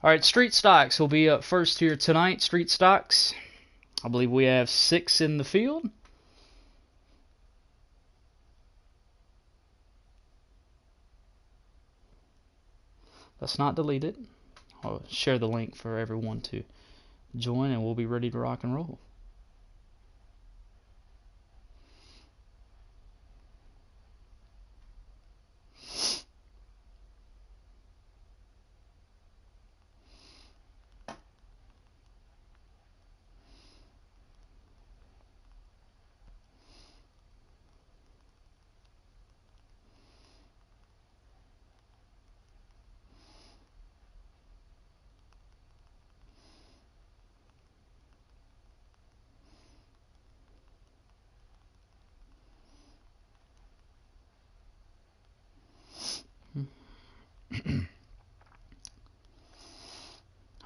All right, street stocks will be up first here tonight. Street stocks. I believe we have 6 in the field. Let's not delete it. I'll share the link for everyone to join, and we'll be ready to rock and roll.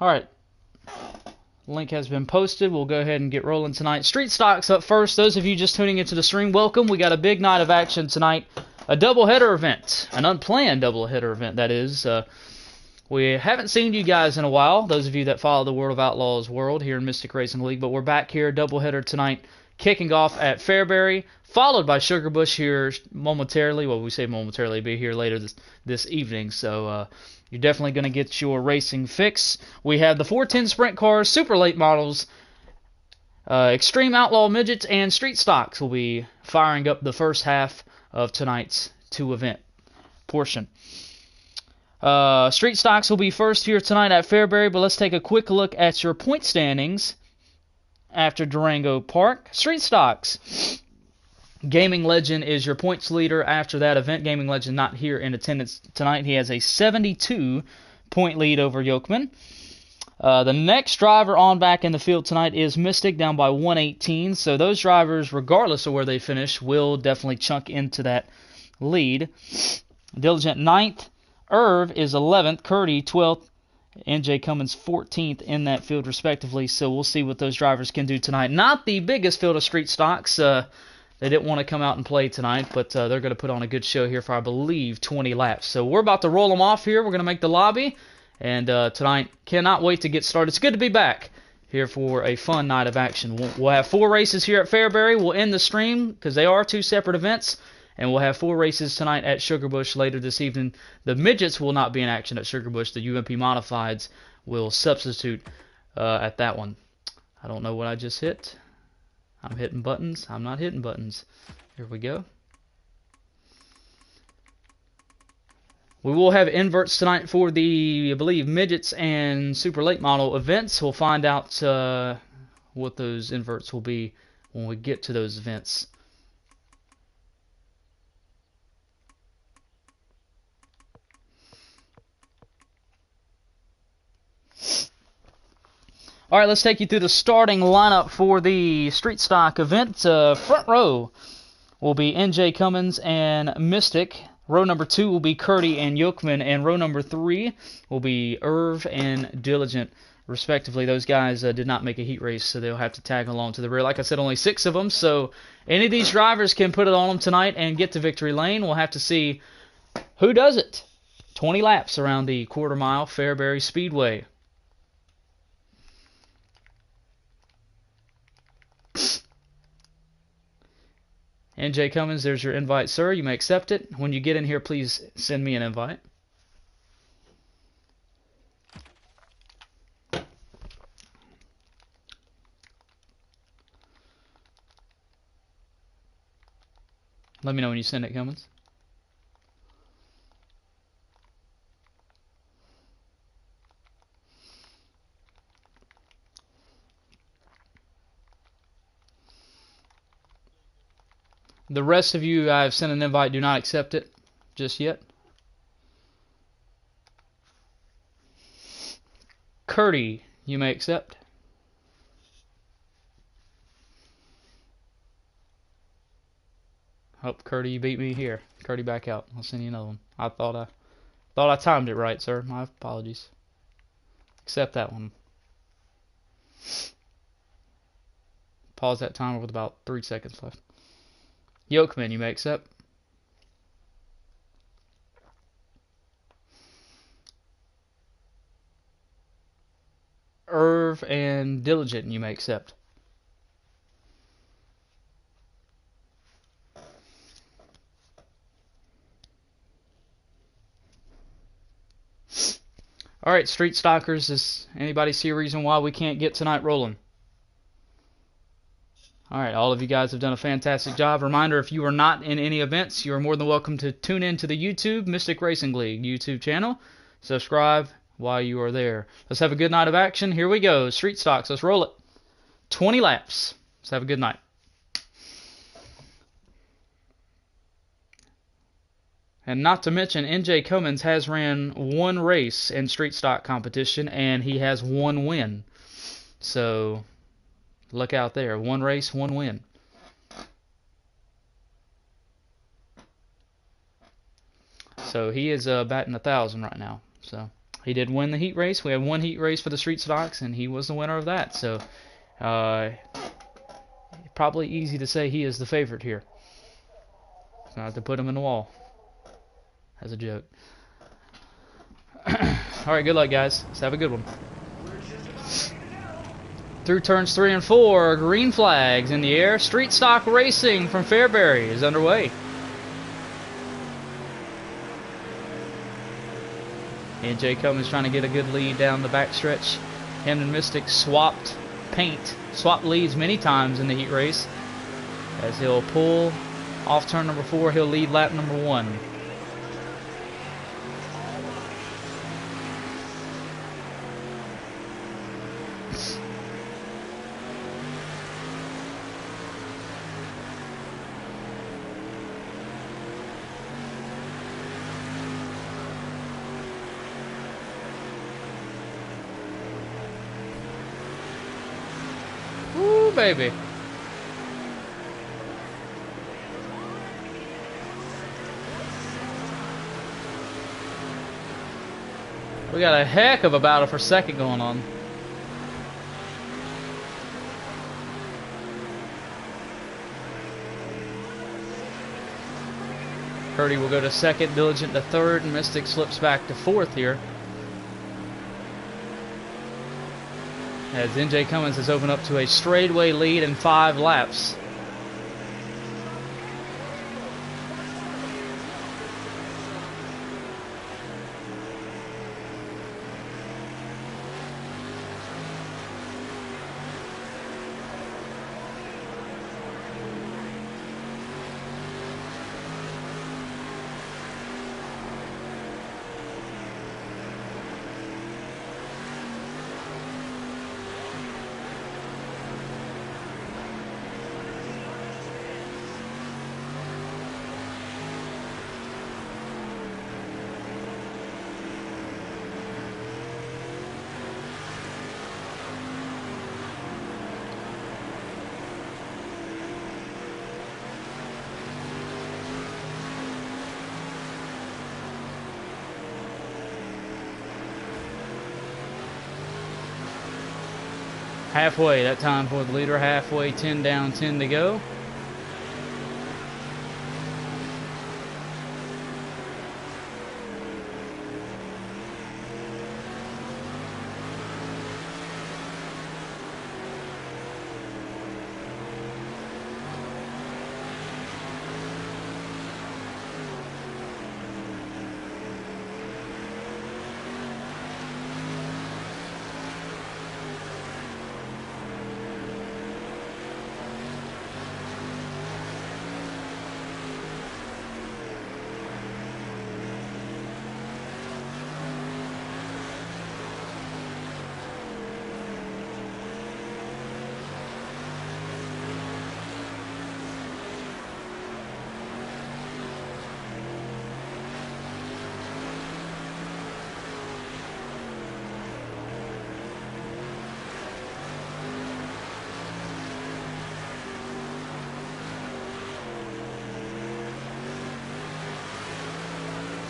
All right. Link has been posted. We'll go ahead and get rolling tonight. Street stocks up first. Those of you just tuning into the stream, welcome. We got a big night of action tonight. A doubleheader event. An unplanned doubleheader event, that is. We haven't seen you guys in a while, those of you that follow the World of Outlaws world here in Mystic Racing League, but we're back here, doubleheader tonight, kicking off at Fairbury, followed by Sugarbush here momentarily. Well, we say momentarily, be here later this evening, so you're definitely going to get your racing fix. We have the 410 sprint cars, super late models, extreme outlaw midgets, and street stocks will be firing up the first half of tonight's 2-event portion. Street stocks will be first here tonight at Fairbury, but let's take a quick look at your point standings after Durango Park. Street stocks. Gaming Legend is your points leader after that event. Gaming Legend not here in attendance tonight. He has a 72-point lead over Yokeman. The next driver on back in the field tonight is Mystic, down by 118. So those drivers, regardless of where they finish, will definitely chunk into that lead. Diligent 9th. Irv is 11th. Curdy 12th. NJ Cummins 14th in that field respectively. So we'll see what those drivers can do tonight. Not the biggest field of street stocks. They didn't want to come out and play tonight, but they're going to put on a good show here for, I believe, 20 laps. So we're about to roll them off here. We're going to make the lobby. And tonight, cannot wait to get started. It's good to be back here for a fun night of action. We'll have 4 races here at Fairbury. We'll end the stream because they are 2 separate events. And we'll have 4 races tonight at Sugarbush later this evening. The midgets will not be in action at Sugarbush. The UMP Modifieds will substitute at that one. I don't know what I just hit. I'm hitting buttons. I'm not hitting buttons. Here we go. We will have inverts tonight for the, I believe, midgets and super late model events. We'll find out what those inverts will be when we get to those events. All right, let's take you through the starting lineup for the street stock event. Front row will be NJ Cummins and Mystic. Row number 2 will be Curdy and Yokeman, and row number 3 will be Irv and Diligent, respectively. Those guys did not make a heat race, so they'll have to tag along to the rear. Like I said, only 6 of them, so any of these drivers can put it on them tonight and get to victory lane. We'll have to see who does it. 20 laps around the quarter-mile Fairbury Speedway. NJ Cummins, there's your invite, sir. You may accept it. When you get in here, please send me an invite. Let me know when you send it, Cummins. The rest of you I've sent an invite, do not accept it just yet. Curdy, you may accept. Oh, Curdy, you beat me here. Curdy, back out. I'll send you another one. I thought I timed it right, sir. My apologies. Accept that one. Pause that timer with about 3 seconds left. Yokeman, you may accept. reserve, and diligent you may accept. Alright, Street Stalkers, does anybody see a reason why we can't get tonight rolling? Alright, all of you guys have done a fantastic job. Reminder, if you are not in any events, you are more than welcome to tune in to the YouTube Mystic Racing League YouTube channel. Subscribe while you are there. Let's have a good night of action. Here we go. Street Stocks, let's roll it. 20 laps. Let's have a good night. And not to mention, NJ Cummins has ran one race in street stock competition, and he has one win. So, look out there. One race, one win. So, he is batting 1,000 right now. So, he did win the heat race. We had one heat race for the street stocks, and he was the winner of that. So, probably easy to say he is the favorite here. So, I have to put him in the wall. As a joke. Alright, good luck, guys. Let's have a good one. Through turns 3 and 4, green flags in the air. Street stock racing from Fairbury is underway. NJ Cummins trying to get a good lead down the backstretch. Him and Mystic swapped leads many times in the heat race. As he'll pull off turn number 4, he'll lead lap number 1. Woo, baby. We got a heck of a battle for second going on. Purdy will go to second, Diligent to third, and Mystic slips back to fourth here. As NJ Cummins has opened up to a straightaway lead in 5 laps. Halfway, that time for the leader. Halfway, 10 down, 10 to go.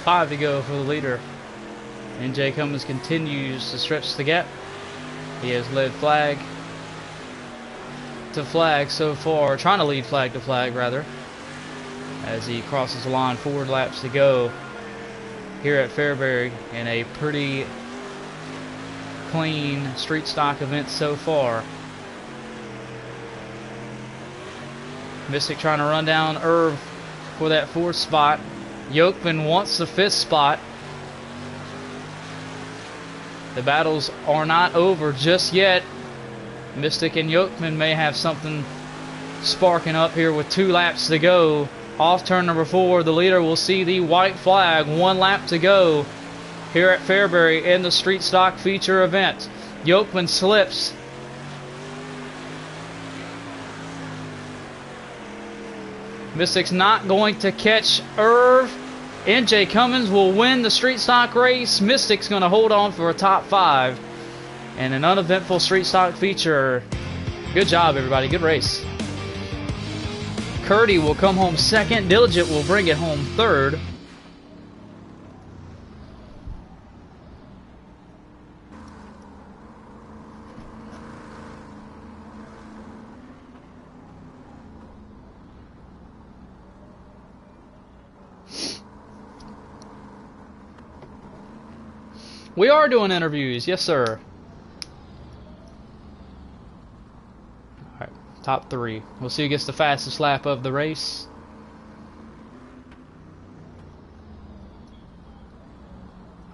Five to go for the leader. NJ Cummins continues to stretch the gap. He has led flag to flag so far, trying to lead flag to flag rather, as he crosses the line. 4 laps to go here at Fairbury in a pretty clean street stock event so far. Mystic trying to run down Irv for that 4th spot. Yokeman wants the 5th spot. The battles are not over just yet. Mystic and Yokeman may have something sparking up here with 2 laps to go. Off turn number 4, the leader will see the white flag. 1 lap to go here at Fairbury in the street stock feature event. Yokeman slips. Mystic's not going to catch Irv. NJ Cummins will win the street stock race. Mystic's going to hold on for a top 5 and an uneventful street stock feature. Good job, everybody. Good race. Curdy will come home 2nd. Diligent will bring it home 3rd. We are doing interviews, yes sir. Alright, top 3. We'll see who gets the fastest lap of the race.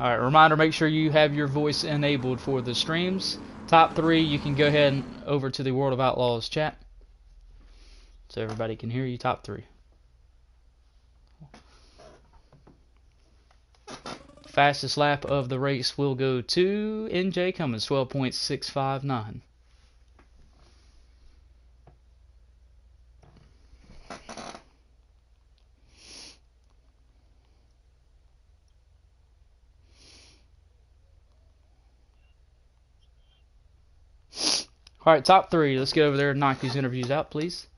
Alright, reminder, make sure you have your voice enabled for the streams. Top 3, you can go ahead and over to the World of Outlaws chat. So everybody can hear you, top 3. Fastest lap of the race will go to NJ Cummins, 12.659. All right, top 3. Let's get over there and knock these interviews out, please.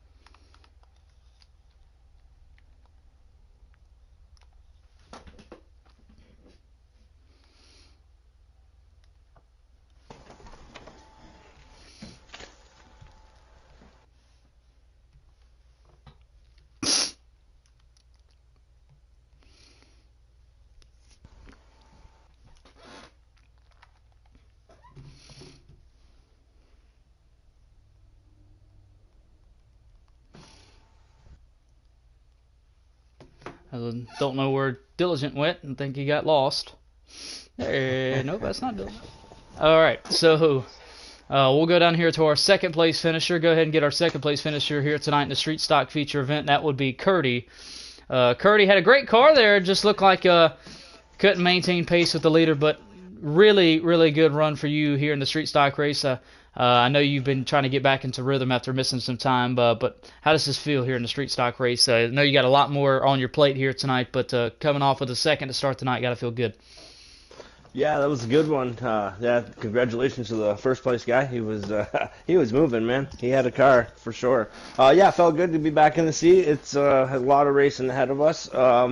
I don't know where Diligent went and think he got lost. Hey, nope, that's not Diligent. Alright, so we'll go down here to our 2nd place finisher. Go ahead and get our 2nd place finisher here tonight in the street stock feature event. That would be Curdy. Curdy had a great car there. Just looked like couldn't maintain pace with the leader, but really, really good run for you here in the street stock race. I know you've been trying to get back into rhythm after missing some time, but how does this feel here in the street stock race? I know you got a lot more on your plate here tonight, but coming off with a 2nd to start tonight, got to feel good. Yeah, that was a good one. Yeah, congratulations to the 1st place guy. He was moving, man. He had a car for sure. Yeah, felt good to be back in the seat. It's a lot of racing ahead of us.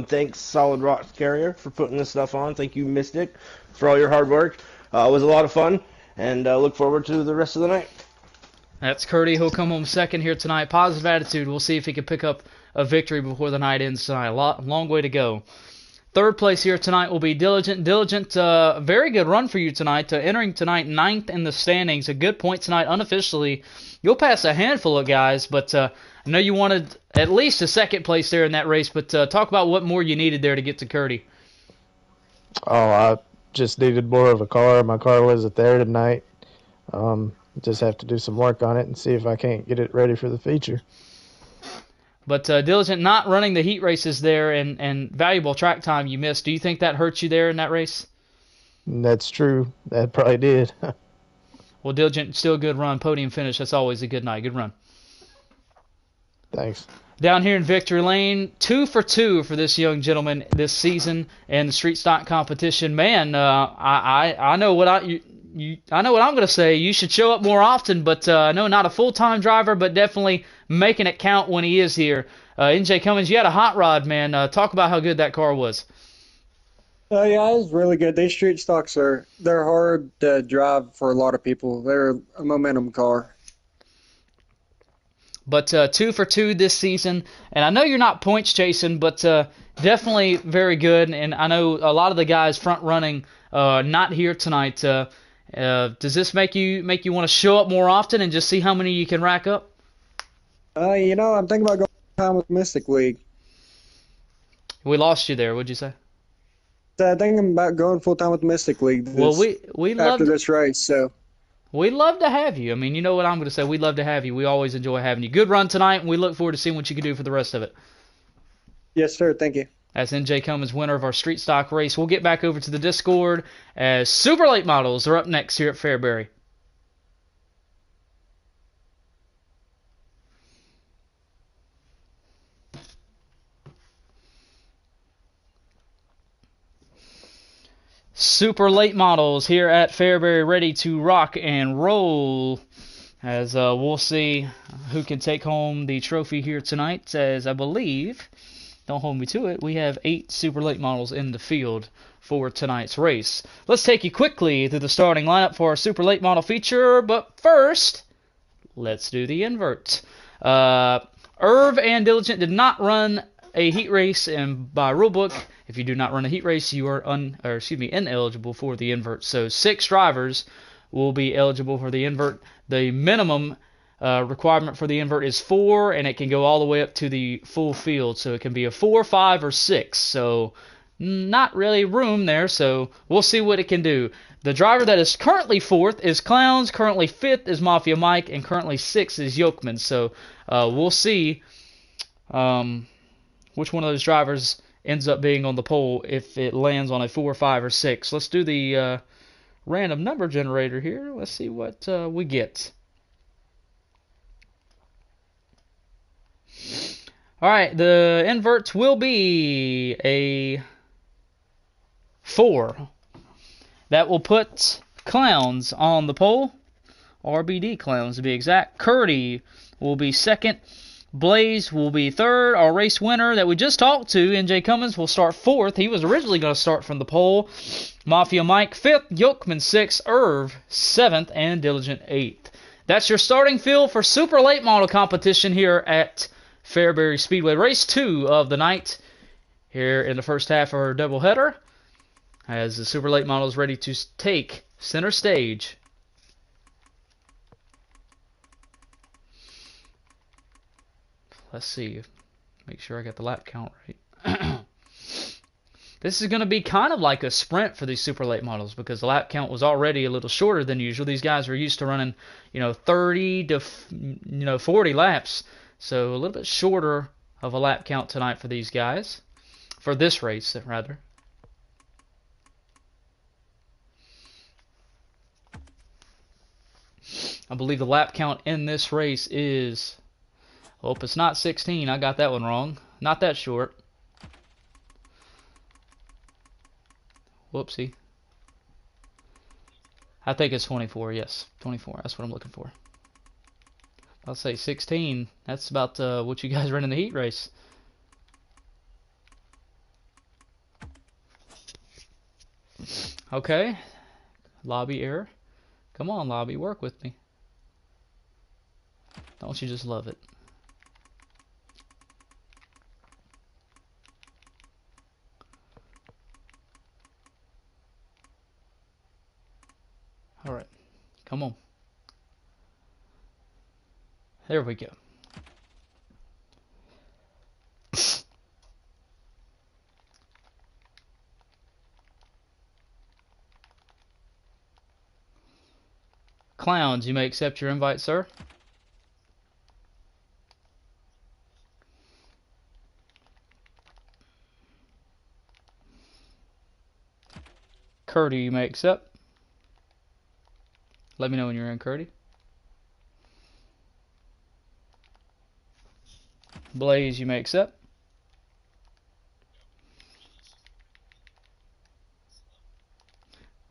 Thanks, Solid Rock Carrier, for putting this stuff on. Thank you, Mystic, for all your hard work. It was a lot of fun. And look forward to the rest of the night. That's Curdy. He'll come home 2nd here tonight. Positive attitude. We'll see if he can pick up a victory before the night ends tonight. Long way to go. 3rd place here tonight will be Diligent. Diligent, very good run for you tonight. Entering tonight 9th in the standings. A good point tonight unofficially. You'll pass a handful of guys, but I know you wanted at least a 2nd place there in that race. But talk about what more you needed there to get to Curdy. Oh, I just needed more of a car. My car wasn't there tonight. Just have to do some work on it and see if I can't get it ready for the feature. But Diligent not running the heat races there and valuable track time you missed. Do you think that hurt you there in that race? That's true. That probably did. Well, Diligent, still a good run. Podium finish. That's always a good night. Good run. Thanks. Down here in Victory Lane, 2 for 2 for this young gentleman this season in the street stock competition. Man, I know what I know what I'm going to say. You should show up more often, but I know not a full-time driver, but definitely making it count when he is here. NJ Cummins, you had a hot rod, man. Talk about how good that car was. Yeah, it was really good. These street stocks they're hard to drive for a lot of people. They're a momentum car. But 2 for 2 this season, and I know you're not points chasing, but definitely very good. And I know a lot of the guys front running not here tonight, Does this make you want to show up more often and just see how many you can rack up? I'm thinking about going time with Mystic League. We lost you there. What'd you say? So I'm thinking about going full time with Mystic League Well, we after loved this race. So we'd love to have you. I mean, you know what I'm going to say. We'd love to have you. We always enjoy having you. Good run tonight, and we look forward to seeing what you can do for the rest of it. yes, sir. Thank you. That's NJ Cummins, winner of our street stock race. We'll get back over to the Discord as Super Late Models are up next here at Fairbury. Super Late Models here at Fairbury, ready to rock and roll. As we'll see who can take home the trophy here tonight, as I believe, don't hold me to it, we have 8 Super Late Models in the field for tonight's race. Let's take you quickly through the starting lineup for our Super Late Model feature, but first, let's do the invert. Irv and Diligent did not run a heat race, and by rulebook, if you do not run a heat race, you are ineligible for the invert. So 6 drivers will be eligible for the invert. The minimum requirement for the invert is 4, and it can go all the way up to the full field. So it can be a 4, 5, or 6. So not really room there, so we'll see what it can do. The driver that is currently 4th is Clowns, currently 5th is Mafia Mike, and currently 6th is Yokeman. So we'll see which one of those drivers ends up being on the pole if it lands on a 4, 5, or 6. Let's do the random number generator here. Let's see what we get. Alright, the inverts will be a 4. That will put Clowns on the pole. RBD Clowns to be exact. Curdy will be 2nd. Blaze will be 3rd. Our race winner that we just talked to, NJ Cummins, will start 4th. He was originally going to start from the pole. Mafia Mike 5th. Yokeman 6th. Irv 7th. And Diligent 8th. That's your starting field for Super Late Model competition here at Fairbury Speedway. Race 2 of the night here in the first half of our doubleheader, as the Super Late Model is ready to take center stage. Let's see. Make sure I got the lap count right. This is going to be kind of like a sprint for these Super Late Models because the lap count was already a little shorter than usual. These guys are used to running, 30 to 40 laps. So a little bit shorter of a lap count tonight for these guys. For this race, rather. I believe the lap count in this race is... Hope it's not 16. I got that one wrong. Not that short. Whoopsie. I think it's 24. Yes, 24. That's what I'm looking for. I'll say 16. That's about what you guys ran in the heat race. Okay. Lobby error. Come on, lobby. Work with me. Don't you just love it? Alright. Come on. There we go. Clowns, you may accept your invite, sir. Curdy, you may accept. Let me know when you're in, Curdy. Blaze, you may accept.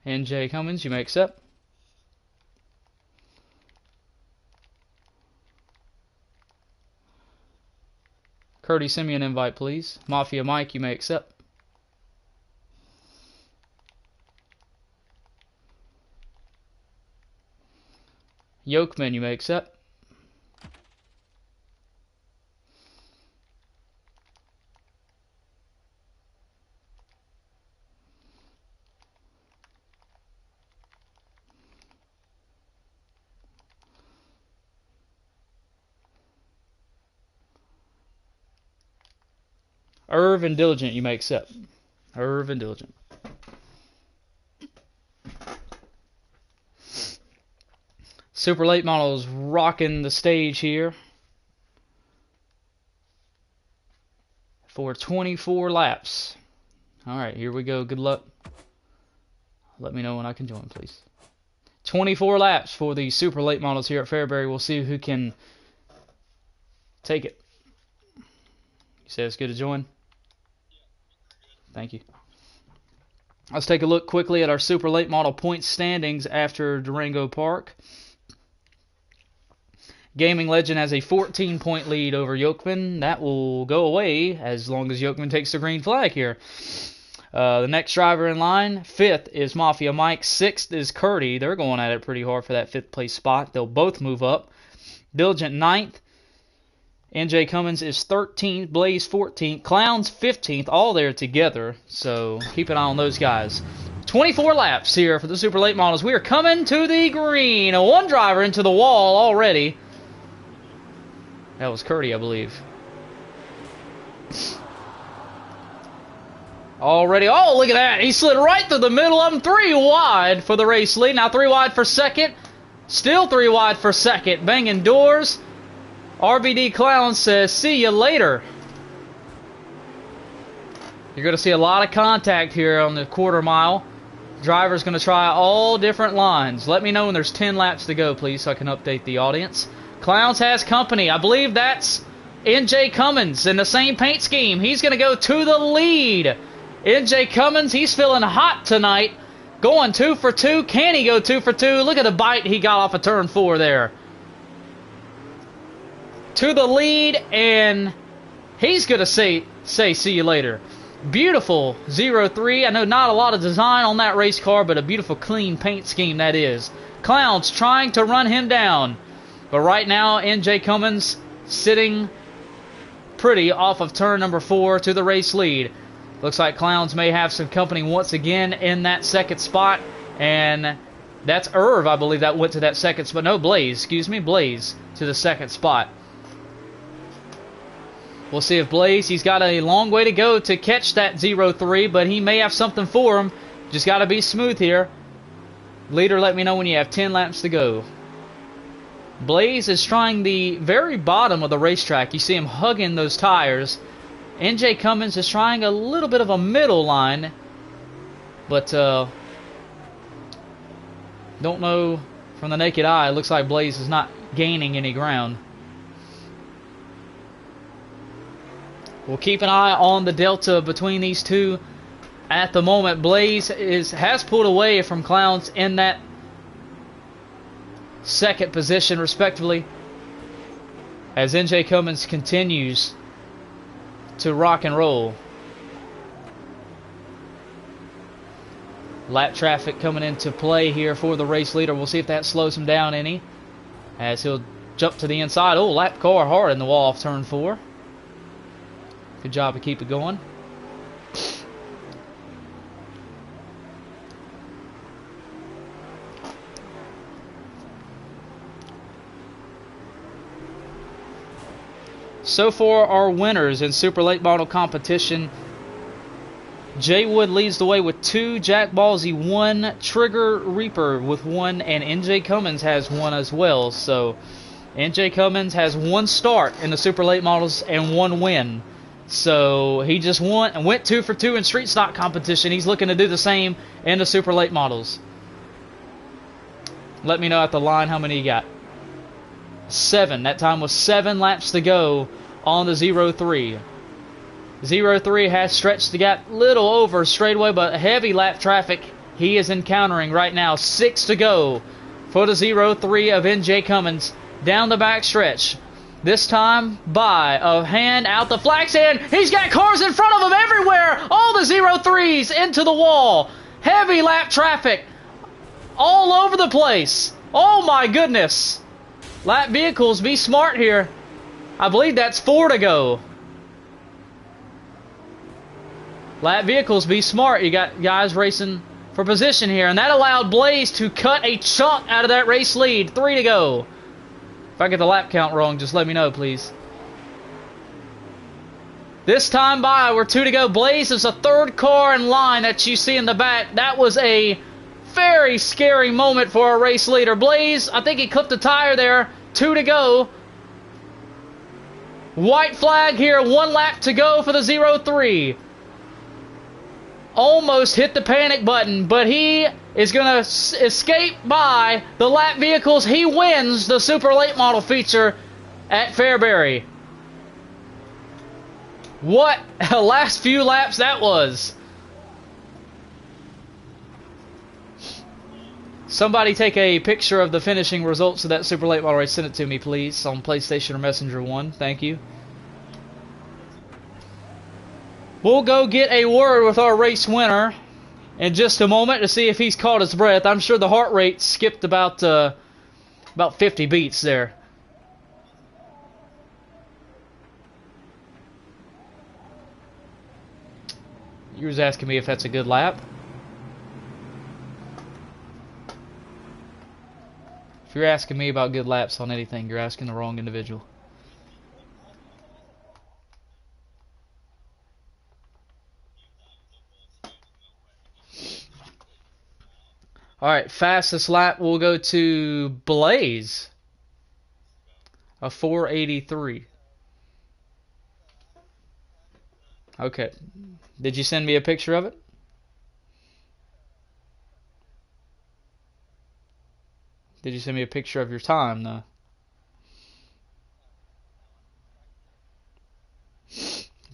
NJ Cummins, you may accept. Curdy, send me an invite, please. Mafia Mike, you may accept. Yokeman, you may accept. Irv and Diligent, you may accept. Irv and Diligent. Super late models rocking the stage here for 24 laps. All right, here we go. Good luck. Let me know when I can join, please. 24 laps for the super late models here at Fairbury. We'll see who can take it. You say it's good to join? Thank you. Let's take a look quickly at our super late model point standings after Durango Park. Gaming Legend has a 14-point lead over Yokeman. That will go away as long as Yokeman takes the green flag here. The next driver in line, 5th, is Mafia Mike. 6th is Curdy. They're going at it pretty hard for that 5th place spot. They'll both move up. Diligent 9th. NJ Cummins is 13th. Blaze 14th. Clowns 15th. All there together. So keep an eye on those guys. 24 laps here for the super late models. We are coming to the green. One driver into the wall already. That was Curdy, I believe. Already, oh, look at that. He slid right through the middle of them. 3 wide for the race lead. Now 3 wide for second. Still 3 wide for second. Banging doors. RBD Clown says, see you later. You're going to see a lot of contact here on the quarter mile. Driver's going to try all different lines. Let me know when there's 10 laps to go, please, so I can update the audience. Clowns has company. I believe that's NJ Cummins in the same paint scheme. He's going to go to the lead. NJ Cummins, he's feeling hot tonight. Going 2 for 2. Can he go 2 for 2? Look at the bite he got off of turn 4 there. To the lead, and he's going to say see you later. Beautiful 03. I know not a lot of design on that race car, but a beautiful clean paint scheme that is. Clowns trying to run him down. But right now, NJ Cummins sitting pretty off of turn number 4 to the race lead. Looks like Clowns may have some company once again in that second spot. And that's Irv, I believe, that went to that second spot. No, Blaze, excuse me, Blaze to the second spot. We'll see if Blaze, he's got a long way to go to catch that 03, but he may have something for him. Just got to be smooth here. Leader, let me know when you have 10 laps to go. Blaze is trying the very bottom of the racetrack. You see him hugging those tires. NJ Cummins is trying a little bit of a middle line, but don't know from the naked eye. It looks like Blaze is not gaining any ground. We'll keep an eye on the delta between these two. At the moment, Blaze has pulled away from Clowns in that second position, respectively, as NJ Cummins continues to rock and roll. Lap traffic coming into play here for the race leader. We'll see if that slows him down any, as he'll jump to the inside. Oh, lap car hard in the wall off turn 4. Good job to keep it going. So far, our winners in Super Late Model competition. Jay Wood leads the way with 2, Jack Ballsy 1, Trigger Reaper with 1, and NJ Cummins has 1 as well. So NJ Cummins has 1 start in the Super Late Models and 1 win. So he just won and went 2 for 2 in street stock competition. He's looking to do the same in the Super Late Models. Let me know at the line how many you got. 7. That time was 7 laps to go on the 03. 03 has stretched the gap little over straightaway, but heavy lap traffic he is encountering right now. 6 to go for the 03 of NJ Cummins down the back stretch. This time by a hand out the flag stand. He's got cars in front of him everywhere. All the 03s into the wall. Heavy lap traffic all over the place. Oh my goodness. Lap vehicles, be smart here. I believe that's 4 to go. Lap vehicles, be smart. You got guys racing for position here. And that allowed Blaze to cut a chunk out of that race lead. 3 to go. If I get the lap count wrong, just let me know, please. This time by, we're 2 to go. Blaze is the third car in line that you see in the back. That was a very scary moment for our race leader. Blaze, I think he clipped a tire there. 2 to go. White flag here, 1 lap to go for the 0-3. Almost hit the panic button, but he is going to escape by the lap vehicles. He wins the super late model feature at Fairbury. What a last few laps that was. Somebody take a picture of the finishing results of that super late model race. Send it to me, please, on PlayStation or Messenger 1. Thank you. We'll go get a word with our race winner in just a moment to see if he's caught his breath. I'm sure the heart rate skipped about 50 beats there. You was asking me if that's a good lap. If you're asking me about good laps on anything, you're asking the wrong individual. Alright, fastest lap will go to Blaze. A 483. Okay. Did you send me a picture of it? Did you send me a picture of your time, though?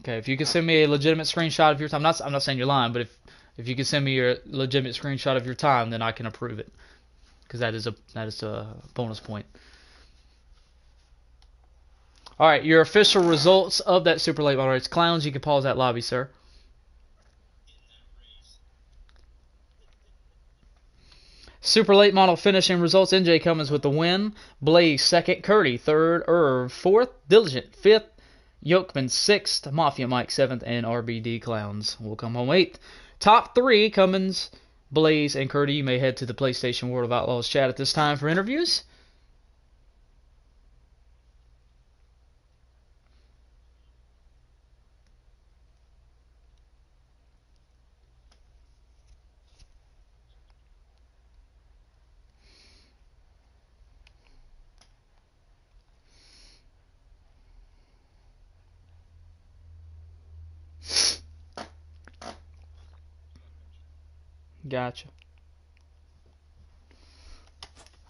Okay, if you could send me a legitimate screenshot of your time, I'm not saying you're lying, but if you could send me your legitimate screenshot of your time, then I can approve it, because that is a bonus point. All right, your official results of that super late model race. Clowns, you can pause that lobby, sir. Super late model finishing results. NJ Cummins with the win. Blaze second. Curdy third. Irv fourth. Diligent fifth. Yokeman sixth. Mafia Mike seventh. And RBD Clowns will come home eighth. Top 3, Cummins, Blaze, and Curdy. You may head to the PlayStation World of Outlaws chat at this time for interviews. Gotcha.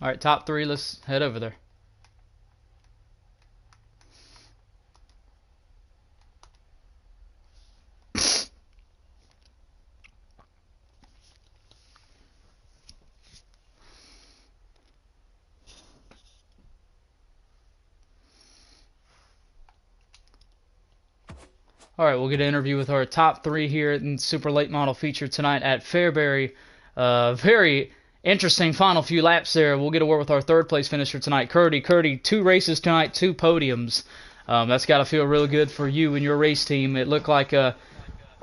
Alright, top 3, let's head over there. Alright, we'll get an interview with our top 3 here in Super Late Model feature tonight at Fairbury. Very interesting final few laps there. We'll get a word with our third place finisher tonight, Curdy. Curdy, 2 races tonight, 2 podiums. That's got to feel really good for you and your race team. It looked like a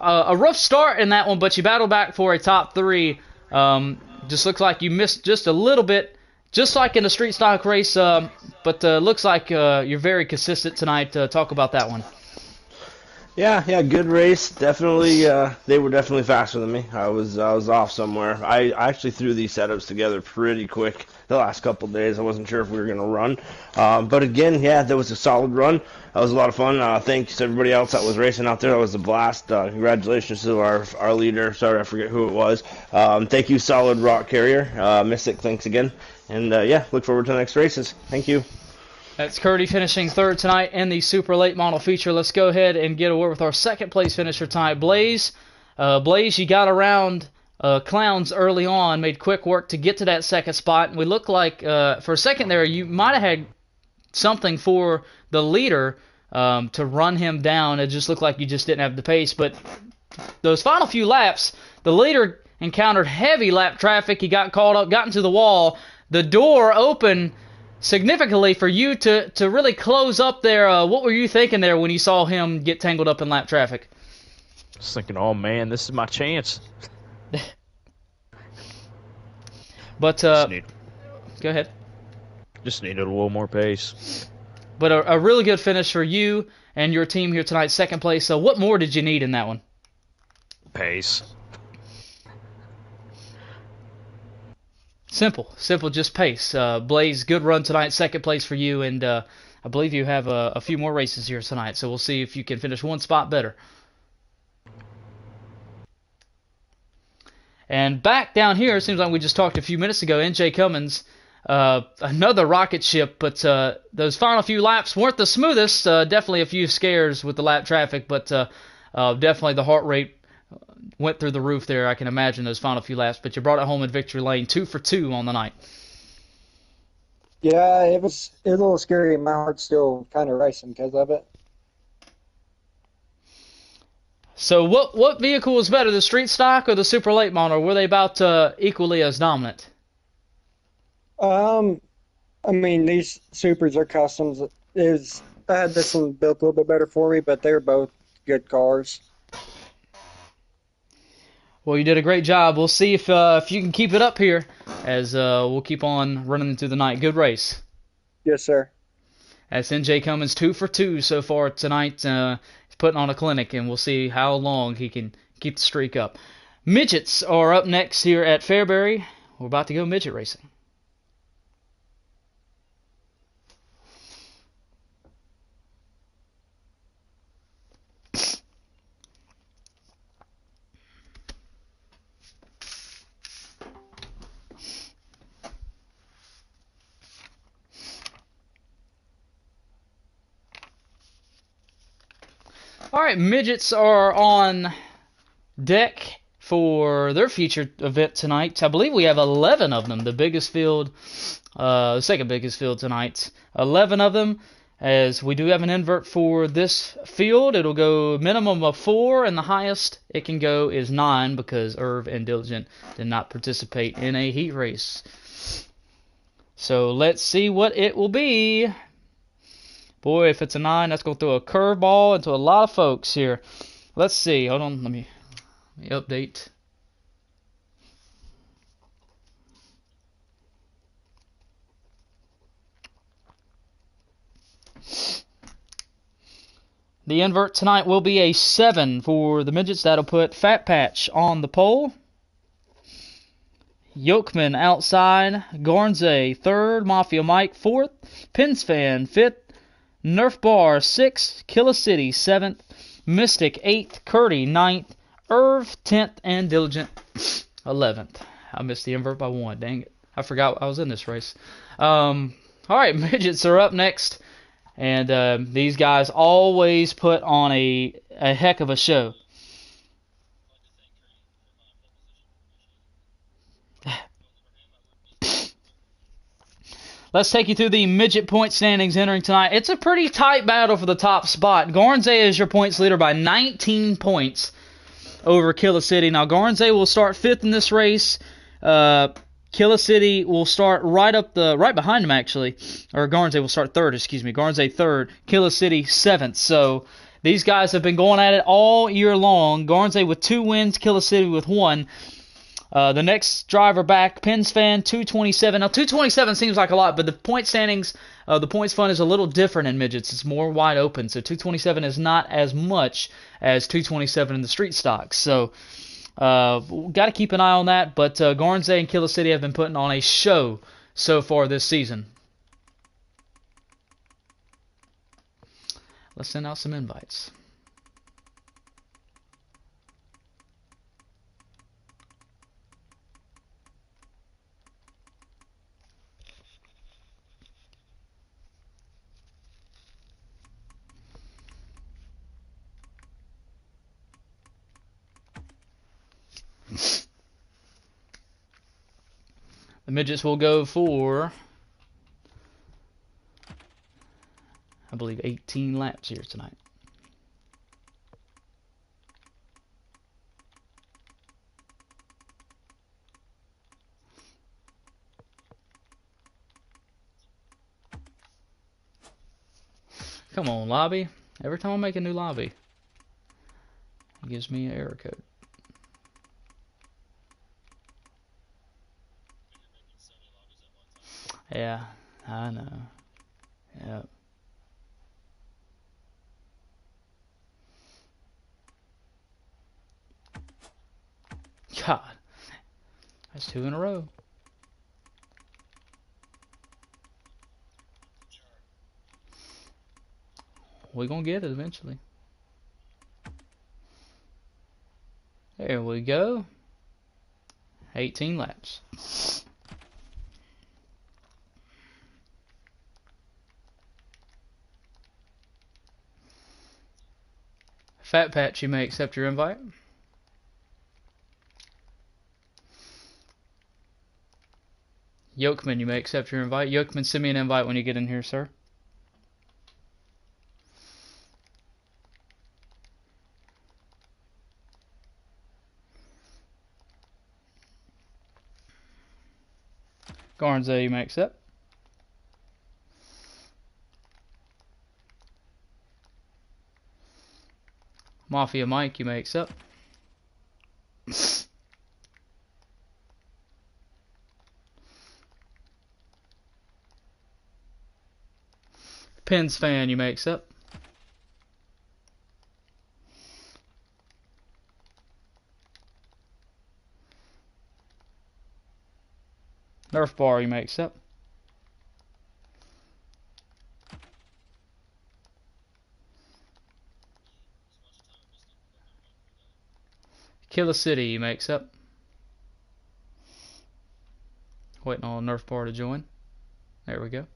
rough start in that one, but you battled back for a top 3. Just looks like you missed just a little bit, just like in the street stock race, but looks like you're very consistent tonight. Talk about that one. Yeah, good race. Definitely, they were definitely faster than me. I was off somewhere. I actually threw these setups together pretty quick the last couple of days. I wasn't sure if we were going to run. But again, yeah, that was a solid run. That was a lot of fun. Thanks to everybody else that was racing out there. That was a blast. Congratulations to our leader. Sorry, I forget who it was. Thank you, Solid Rock Carrier. Mystic, thanks again. And, yeah, look forward to the next races. Thank you. That's Curdy finishing third tonight in the super late model feature. Let's go ahead and get a word with our second place finisher tonight, Blaze. Blaze, you got around Clowns early on, made quick work to get to that second spot. And we look like, for a second there, you might have had something for the leader to run him down. It just looked like you just didn't have the pace. But those final few laps, the leader encountered heavy lap traffic. He got caught up, got into the wall. The door opened significantly for you to really close up there. What were you thinking there when you saw him get tangled up in lap traffic? I was thinking, oh man, this is my chance. But go ahead. Just needed a little more pace. But a really good finish for you and your team here tonight, second place. So what more did you need in that one? Pace. Simple, just pace. Blaze, good run tonight, second place for you, and I believe you have a few more races here tonight, so we'll see if you can finish one spot better. And back down here, it seems like we just talked a few minutes ago, NJ Cummins, another rocket ship, but those final few laps weren't the smoothest. Definitely a few scares with the lap traffic, but definitely the heart rate went through the roof there, I can imagine, those final few laps. But you brought it home in victory lane, 2 for 2 on the night. Yeah, it was a little scary. My heart's still kind of racing because of it. So what vehicle was better, the street stock or the super late model? Were they about equally as dominant? I mean, these supers are customs. I had this one built a little bit better for me, but they're both good cars. Well, you did a great job. We'll see if you can keep it up here as we'll keep on running into the night. Good race. Yes, sir. That's NJ Cummins, 2 for 2 so far tonight. He's putting on a clinic, and we'll see how long he can keep the streak up. Midgets are up next here at Fairbury. We're about to go midget racing. All right, midgets are on deck for their featured event tonight. I believe we have 11 of them, the biggest field, the second biggest field tonight. 11 of them, as we do have an invert for this field. It'll go minimum of 4, and the highest it can go is 9 because Irv and Diligent did not participate in a heat race. So let's see what it will be. Boy, if it's a 9, that's going to throw a curveball into a lot of folks here. Let's see. Hold on. Let me update. The invert tonight will be a 7 for the midgets. That'll put Fat Patch on the pole. Yokeman outside. Garnzay 3rd. Mafia Mike 4th. Pinsfan 5th. Nerf Bar 6th, Killa City 7th, Mystic 8th, Curdy 9th, Irv 10th, and Diligent 11th. I missed the invert by 1, dang it. I forgot I was in this race. Alright, midgets are up next, and these guys always put on a heck of a show. Let's take you through the midget point standings entering tonight. It's a pretty tight battle for the top spot. Garnzay is your points leader by 19 points over Killa City. Now, Garnzay will start 5th in this race. Killa City will start right behind him, actually. Or Garnzay will start 3rd, excuse me. Garnzay 3rd, Killa City 7th. So these guys have been going at it all year long. Garnzay with 2 wins, Killa City with 1. The next driver back, Pinsfan, 227. Now, 227 seems like a lot, but the point standings, the points fund is a little different in midgets. It's more wide open, so 227 is not as much as 227 in the street stocks. So, got to keep an eye on that, but Garnzay and Killa City have been putting on a show so far this season. Let's send out some invites. The midgets will go for, I believe, 18 laps here tonight. Come on, lobby. Every time I make a new lobby, it gives me an error code. Yeah, I know. Yep. God. That's 2 in a row. We're going to get it eventually. There we go. 18 laps. Fat Patch, you may accept your invite. Yokeman, you may accept your invite. Yokeman, send me an invite when you get in here, sir. Garnza, you may accept. Mafia Mike, you may accept. Pens fan, you may accept. Nerf bar, you may accept. Killer City, you may accept. Waiting on Nerf bar to join. There we go.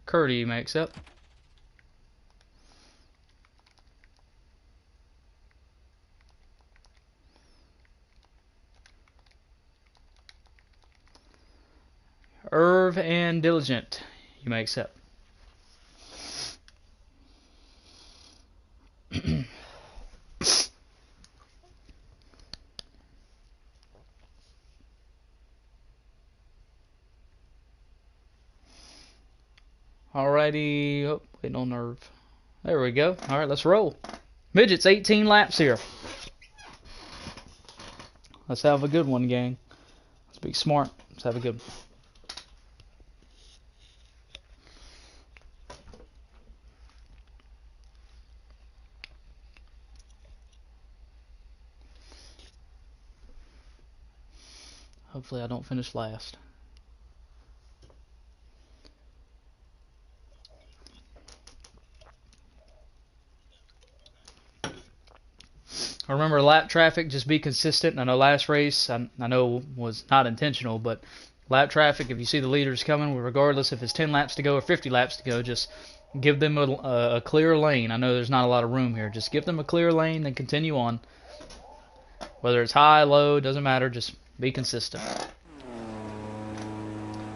Curdy, you may accept. Irv and Diligent, you may accept. Alrighty, oh, waiting on Nerve. There we go. Alright, let's roll. Midgets, 18 laps here. Let's have a good one, gang. Let's be smart. Let's have a good one. Hopefully I don't finish last. Remember lap traffic, just be consistent. I know last race, I know was not intentional, but lap traffic, if you see the leaders coming, regardless if it's 10 laps to go or 50 laps to go, just give them a clear lane. I know there's not a lot of room here. Just give them a clear lane and continue on. Whether it's high, low, doesn't matter. Just be consistent.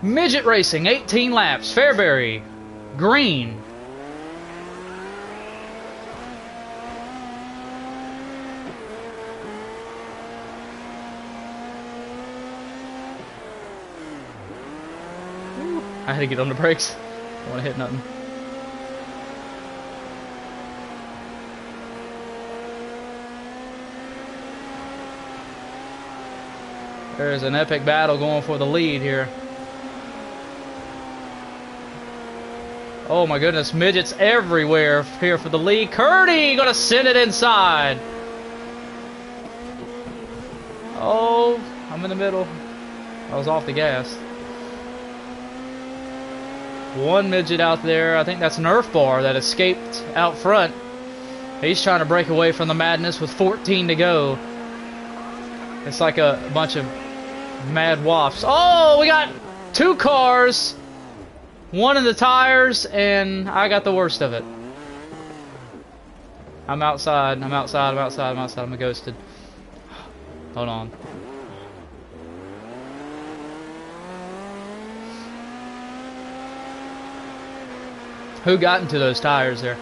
Midget racing, 18 laps. Fairbury, green. I had to get on the brakes. Don't want to hit nothing. There's an epic battle going for the lead here. Oh my goodness, midgets everywhere here for the lead. Curdy gonna send it inside. Oh, I'm in the middle. I was off the gas. One midget out there, I think that's Nerf Bar that escaped out front. He's trying to break away from the madness with 14 to go. It's like a bunch of mad wafts. Oh, we got 2 cars. One in the tires, and I got the worst of it. I'm outside, I'm outside, I'm outside, I'm outside, I'm a ghosted. Hold on. Who got into those tires there?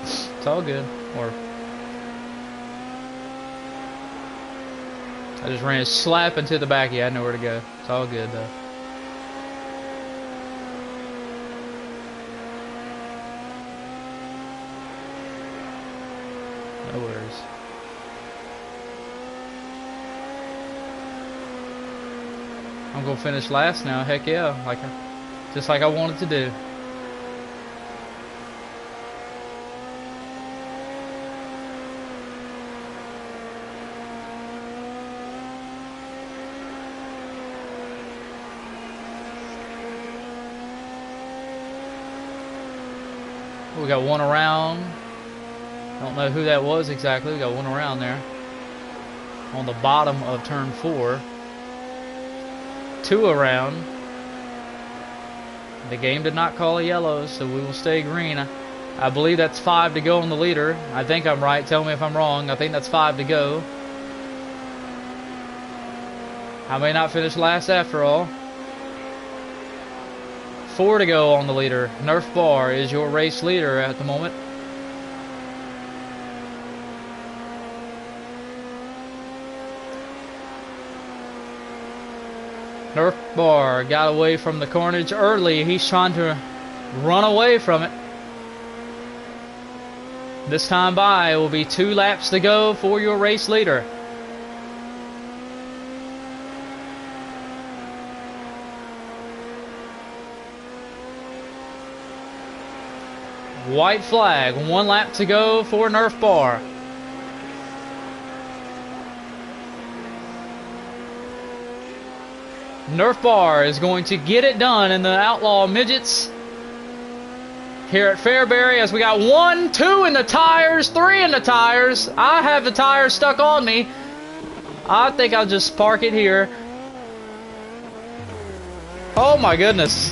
It's all good. Or I just ran slap into the back. Yeah, I know where to go. It's all good though. I'm gonna finish last now. Heck yeah, just like I wanted to do. We got one around. Don't know who that was exactly. We got one around there. On the bottom of turn 4. 2 around. The game did not call a yellow, so we will stay green. I believe that's 5 to go on the leader. I think I'm right. Tell me if I'm wrong. I think that's 5 to go. I may not finish last after all. 4 to go on the leader. Nerf Bar is your race leader at the moment. Nerf Bar got away from the carnage early. He's trying to run away from it. This time by, it will be 2 laps to go for your race leader. White flag, 1 lap to go for Nerf Bar. Nerf Bar is going to get it done in the Outlaw Midgets here at Fairbury, as we got 1, 2 in the tires, 3 in the tires. I have the tires stuck on me. I think I'll just park it here. Oh my goodness.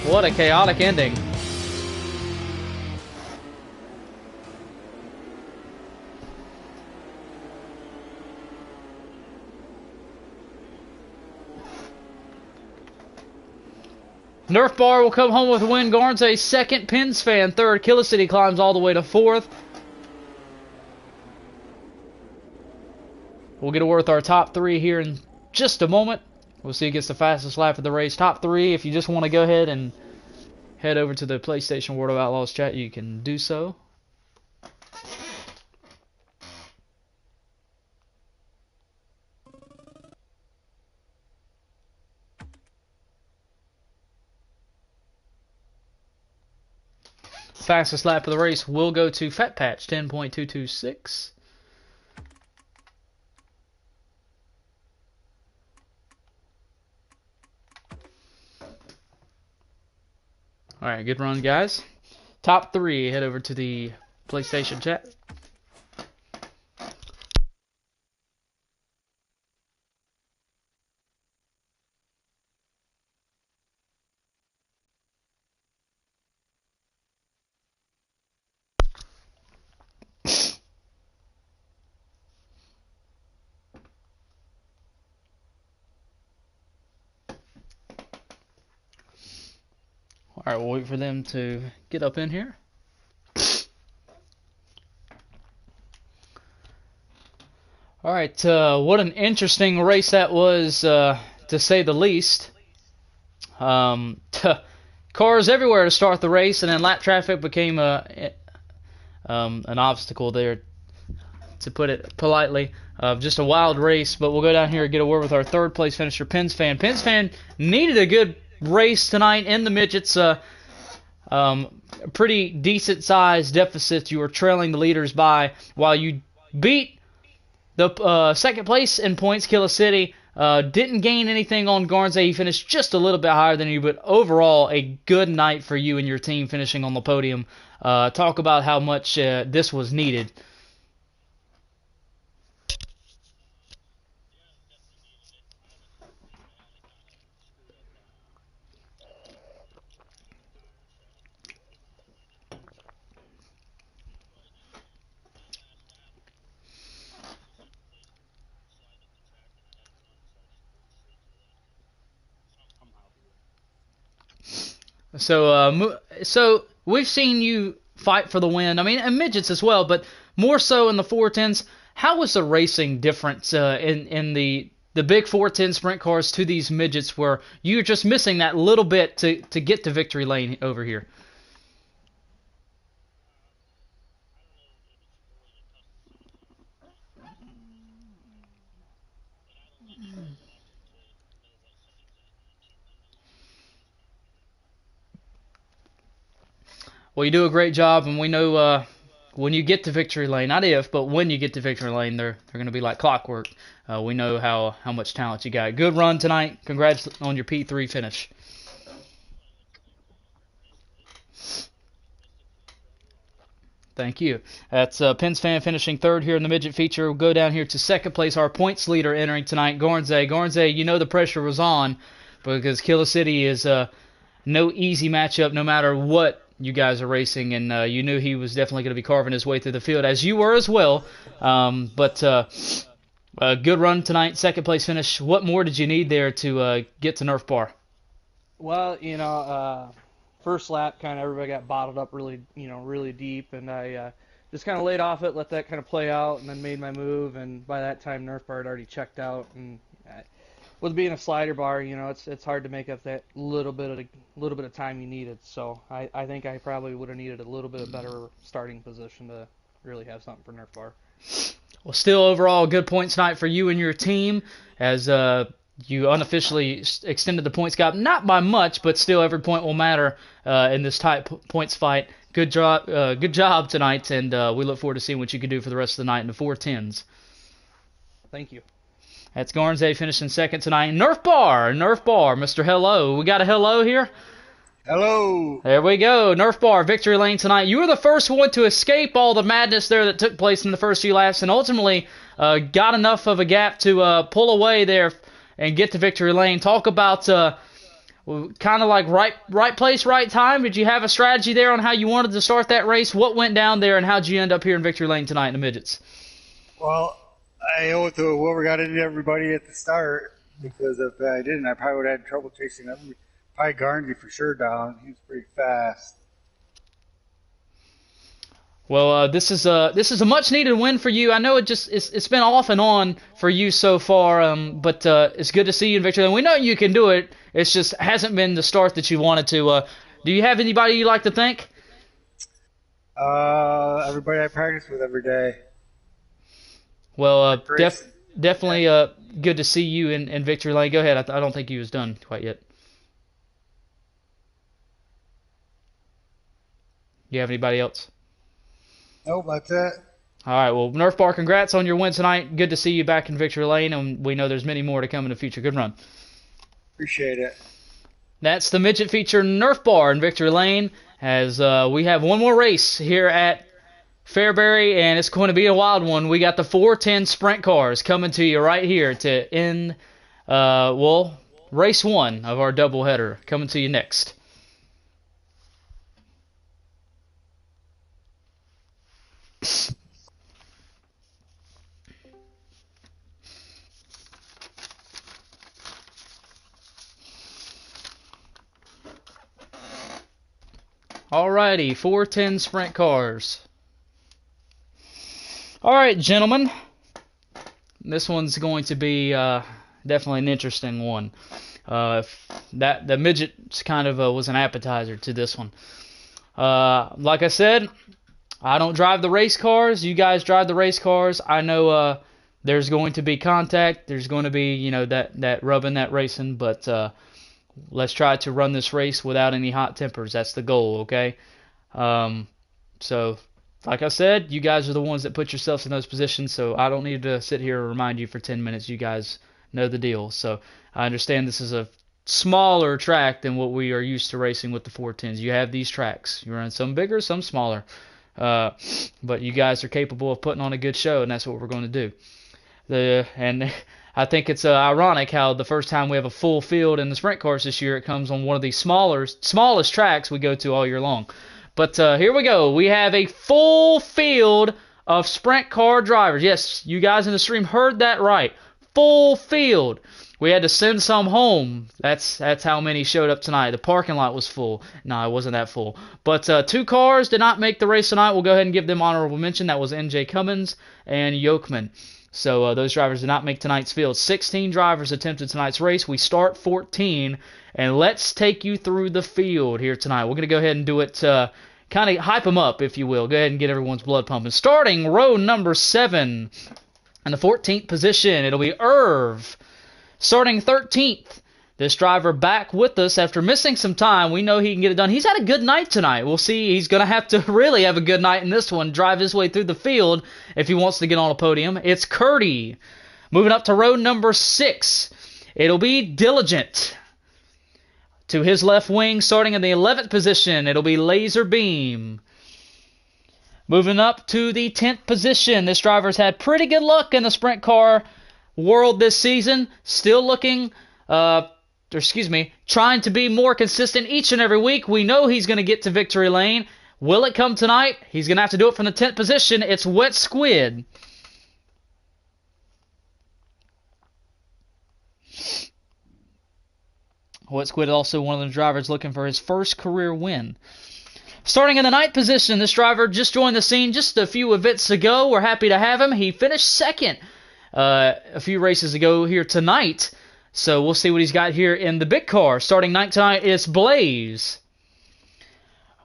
What a chaotic ending. Nerf Bar will come home with a win. Garn's second. Pins Fan third. Killer City climbs all the way to 4th. We'll get with our top 3 here in just a moment. We'll see who gets the fastest lap of the race. Top 3, if you just want to go ahead and head over to the PlayStation World of Outlaws chat, you can do so. Fastest lap of the race will go to Fat Patch, 10.226. Alright, good run, guys. Top 3, head over to the PlayStation chat. Alright, we'll wait for them to get up in here. Alright, what an interesting race that was, to say the least. Cars everywhere to start the race, and then lap traffic became an obstacle there, to put it politely. Just a wild race, but we'll go down here and get a word with our 3rd place finisher, Pins Fan. Pins Fan needed a good race tonight in the midgets. Pretty decent sized deficits you were trailing the leaders by, while you beat the 2nd place in points, Killer City. Didn't gain anything on Garnza. He finished just a little bit higher than you, but overall a good night for you and your team, finishing on the podium. Talk about how much this was needed. So we've seen you fight for the win. I mean, and midgets as well, but more so in the 410s. How was the racing different in the big 410 sprint cars to these midgets, where you're just missing that little bit to get to victory lane over here? Well, you do a great job, and we know when you get to victory lane, not if, but when you get to victory lane, they're going to be like clockwork. We know how much talent you got. Good run tonight. Congrats on your P3 finish. Thank you. That's Penn's fan finishing third here in the midget feature. We'll go down here to second place. Our points leader entering tonight, Garnze. Garnze, you know the pressure was on because Killa City is no easy matchup no matter what you guys are racing, and you knew he was definitely going to be carving his way through the field, as you were as well. But a good run tonight, second place finish. What more did you need there to get to Nerf Bar? Well, first lap, kind of everybody got bottled up really deep, and I just kind of laid off it, let that kind of play out, and then made my move. And by that time, Nerf Bar had already checked out. And with being a slider bar, it's hard to make up that little bit of time you needed. So I think I probably would have needed a little bit better starting position to really have something for Nerf Bar. Well, still overall a good points night for you and your team, as you unofficially extended the points gap, not by much, but still every point will matter in this tight points fight. Good job tonight, and we look forward to seeing what you can do for the rest of the night in the 410s. Thank you. That's Garnze finishing second tonight. Nerf Bar, Mr. Hello. We got a hello here? Hello. There we go. Nerf Bar, victory lane tonight. You were the first one to escape all the madness there that took place in the first few laps, and ultimately got enough of a gap to pull away there and get to victory lane. Talk about kind of like right place, right time. Did you have a strategy there on how you wanted to start that race? What went down there, and how'd you end up here in victory lane tonight in the midgets? Well, I owe it to whoever got into everybody at the start, because if I didn't, I probably would have had trouble chasing them. Probably Garnzy for sure down. He was pretty fast. Well, this is a much needed win for you. I know it's been off and on for you so far, but it's good to see you in victory. And we know you can do it. It's just hasn't been the start that you wanted to. Do you have anybody you'd like to thank? Everybody I practice with every day. Well, definitely good to see you in victory lane. Go ahead. I don't think you was done quite yet. You have anybody else? Nope, that's it. All right, well, Nerf Bar, congrats on your win tonight. Good to see you back in victory lane, and we know there's many more to come in the future. Good run. Appreciate it. That's the midget feature Nerf Bar in victory lane, as we have one more race here at Fairbury, and it's going to be a wild one. We got the 410 sprint cars coming to you right here to end, race one of our doubleheader coming to you next. Alrighty, 410 sprint cars. Alright, gentlemen. This one's going to be definitely an interesting one. The midget kind of was an appetizer to this one. Like I said, I don't drive the race cars. You guys drive the race cars. I know there's going to be contact. There's going to be, that rubbing, that racing. But let's try to run this race without any hot tempers. That's the goal, okay? So, like I said, you guys are the ones that put yourselves in those positions. So I don't need to sit here and remind you for 10 minutes. You guys know the deal. So I understand this is a smaller track than what we are used to racing with the 410s. You have these tracks. You run some bigger, some smaller. But you guys are capable of putting on a good show, and that's what we're going to do. And I think it's ironic how the first time we have a full field in the sprint cars this year, it comes on one of the smallest tracks we go to all year long. But here we go. We have a full field of sprint car drivers. Yes, you guys in the stream heard that right. Full field. We had to send some home. That's how many showed up tonight. The parking lot was full. No, it wasn't that full. But 2 cars did not make the race tonight. We'll go ahead and give them honorable mention. That was NJ Cummins and Yokeman. So those drivers did not make tonight's field. 16 drivers attempted tonight's race. We start 14. And let's take you through the field here tonight. We're going to go ahead and do it, kind of hype them up, if you will. Go ahead and get everyone's blood pumping. Starting row number 7. In the 14th position, it'll be Irv. Starting 13th, This driver back with us after missing some time. We know he can get it done. He's had a good night tonight. We'll see. He's going to have to really have a good night in this one. Drive his way through the field if he wants to get on a podium. It's Curdy. Moving up to row number 6. It'll be Diligent. To his left wing, starting in the 11th position, it'll be Laser Beam. Moving up to the 10th position. This driver's had pretty good luck in the sprint car world this season. Still looking... trying to be more consistent each and every week. We know he's going to get to victory lane. Will it come tonight? He's going to have to do it from the 10th position. It's Wet Squid. Wet Squid is also one of the drivers looking for his first career win. Starting in the 9th position, this driver just joined the scene just a few events ago. We're happy to have him. He finished second a few races ago here tonight. So we'll see what he's got here in the big car. Starting 9th tonight is Blaze.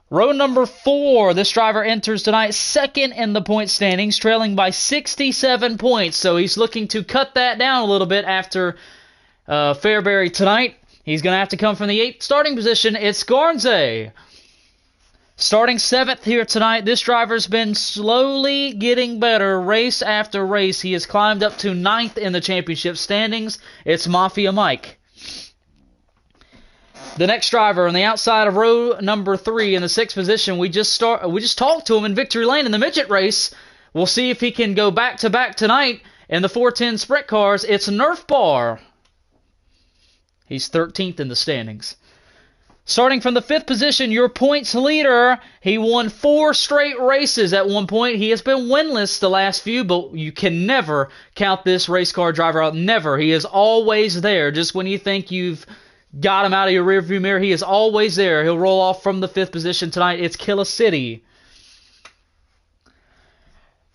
Row number 4, this driver enters tonight second in the point standings, trailing by 67 points. So he's looking to cut that down a little bit after Fairbury tonight. He's going to have to come from the 8th starting position. It's Garnze. Starting 7th here tonight, this driver's been slowly getting better race after race. He has climbed up to 9th in the championship standings. It's Mafia Mike. The next driver on the outside of row number 3 in the 6th position, we just talked to him in victory lane in the midget race. We'll see if he can go back-to-back tonight in the 410 sprint cars. It's Nerf Bar. He's 13th in the standings. Starting from the 5th position, your points leader. He won 4 straight races at one point. He has been winless the last few, but you can never count this race car driver out. Never. He is always there. Just when you think you've got him out of your rearview mirror, he is always there. He'll roll off from the 5th position tonight. It's Killa City.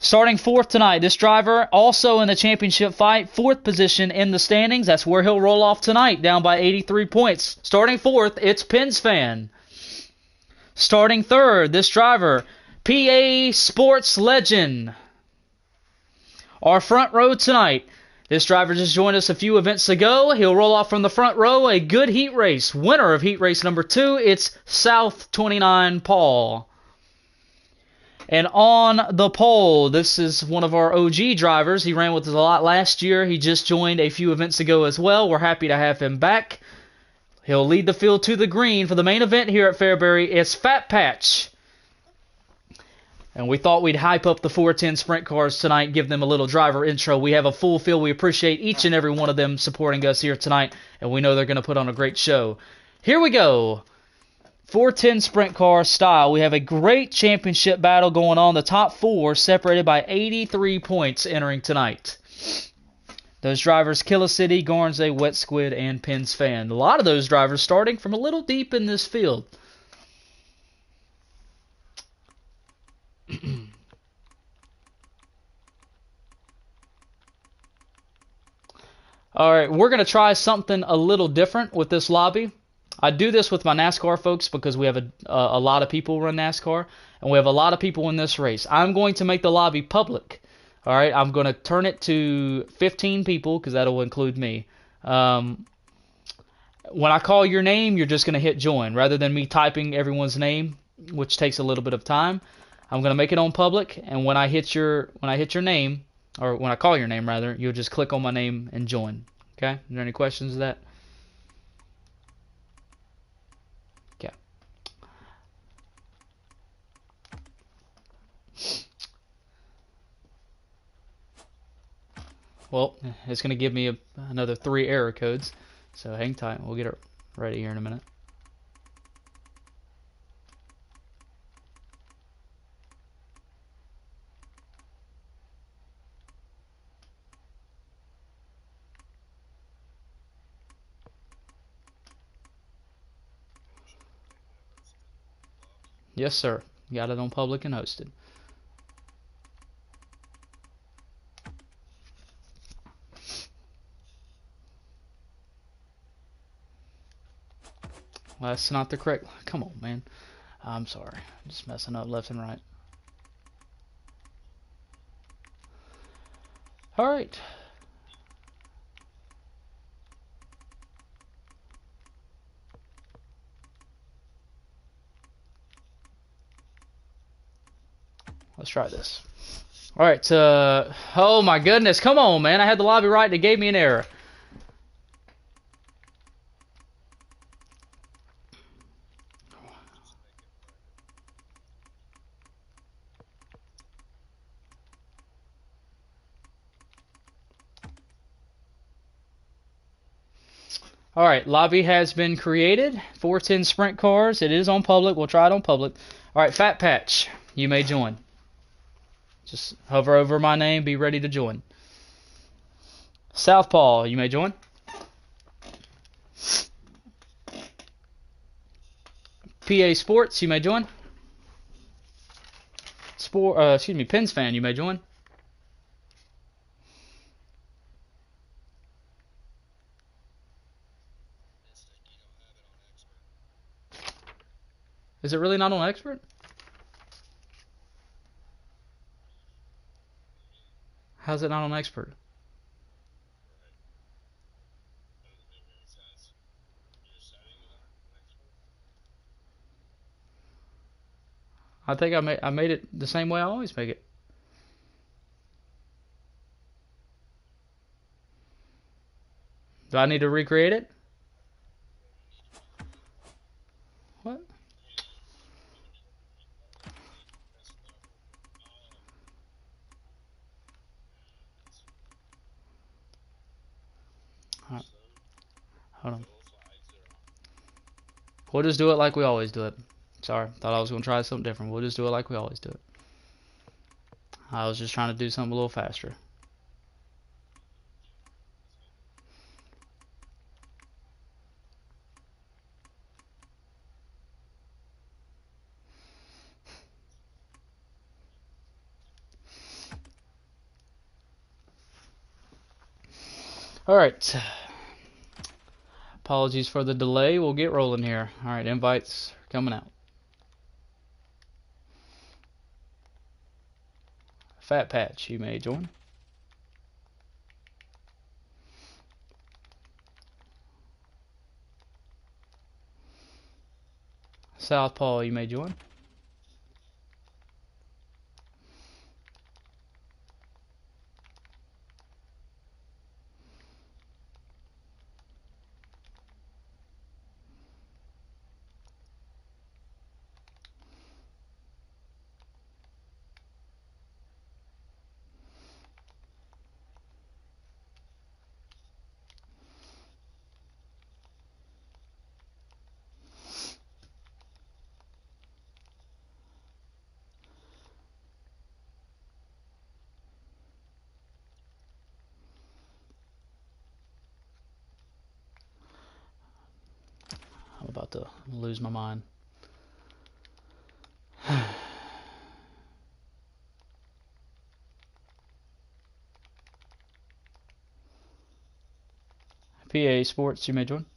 Starting 4th tonight, this driver also in the championship fight, 4th position in the standings. That's where he'll roll off tonight, down by 83 points. Starting 4th, it's Pins Fan. Starting 3rd, this driver, PA Sports Legend. Our front row tonight, this driver just joined us a few events ago. He'll roll off from the front row, a good heat race. Winner of heat race number 2, it's South 29 Paul. And on the pole, this is one of our OG drivers. He ran with us a lot last year. He just joined a few events ago as well. We're happy to have him back. He'll lead the field to the green for the main event here at Fairbury. It's Fat Patch. And we thought we'd hype up the 410 sprint cars tonight, give them a little driver intro. We have a full field. We appreciate each and every one of them supporting us here tonight, and we know they're going to put on a great show. Here we go. 410 sprint car style. We have a great championship battle going on. The top 4 separated by 83 points entering tonight. Those drivers, Killa City, Garnze, Wet Squid, and Pins Fan. A lot of those drivers starting from a little deep in this field. All right, we're going to try something a little different with this lobby. I do this with my NASCAR folks because we have a lot of people run NASCAR, and we have a lot of people in this race. I'm going to make the lobby public. All right, I'm going to turn it to 15 people because that'll include me. When I call your name, you're just going to hit join. Rather than me typing everyone's name, which takes a little bit of time, I'm going to make it on public, and when I hit your name, or when I call your name rather, you'll just click on my name and join. Okay? Are there any questions to that? Okay. Well, it's going to give me another 3 error codes, so hang tight. We'll get it ready here in a minute. Yes, sir. Got it on public and hosted. Well, that's not the correct... Come on, man. I'm sorry. I'm just messing up left and right. Alright. Let's try this. All right. Oh my goodness! Come on, man! I had the lobby right, and it gave me an error. All right, lobby has been created. 410 sprint cars. It is on public. We'll try it on public. All right, Fat Patch, you may join. Just hover over my name. Be ready to join. Southpaw, you may join. PA Sports, you may join. Pens Fan, you may join. Is it really not on expert? How's it not on expert? I think I made it the same way I always make it. Do I need to recreate it? What? Alright, hold on. We'll just do it like we always do it. Sorry, thought I was going to try something different. We'll just do it like we always do it. I was just trying to do something a little faster. Alright. Apologies for the delay. We'll get rolling here. Alright, invites are coming out. Fat Patch, you may join. Southpaw, you may join. I'm about to lose my mind. PA Sports, you may join.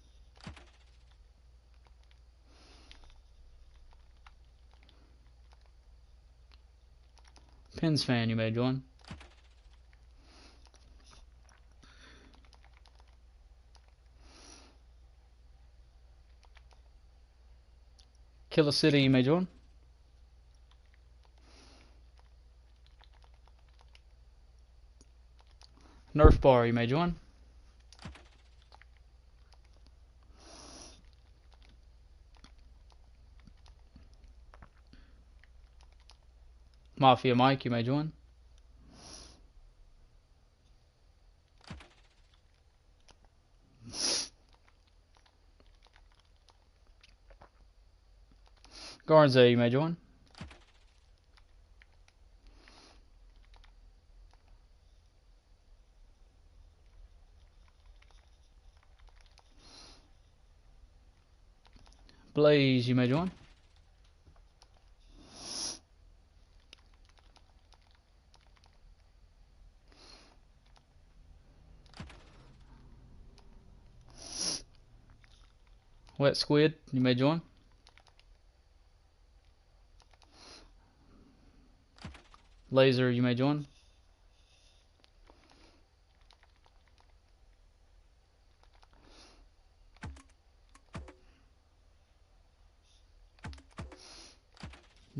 Pens Fan, you may join. Killer City, you may join. Nerf Bar, you may join. Mafia Mike, you may join. Garza, you may join. Blaze, you may join. Wet Squid, you may join. Laser, you may join.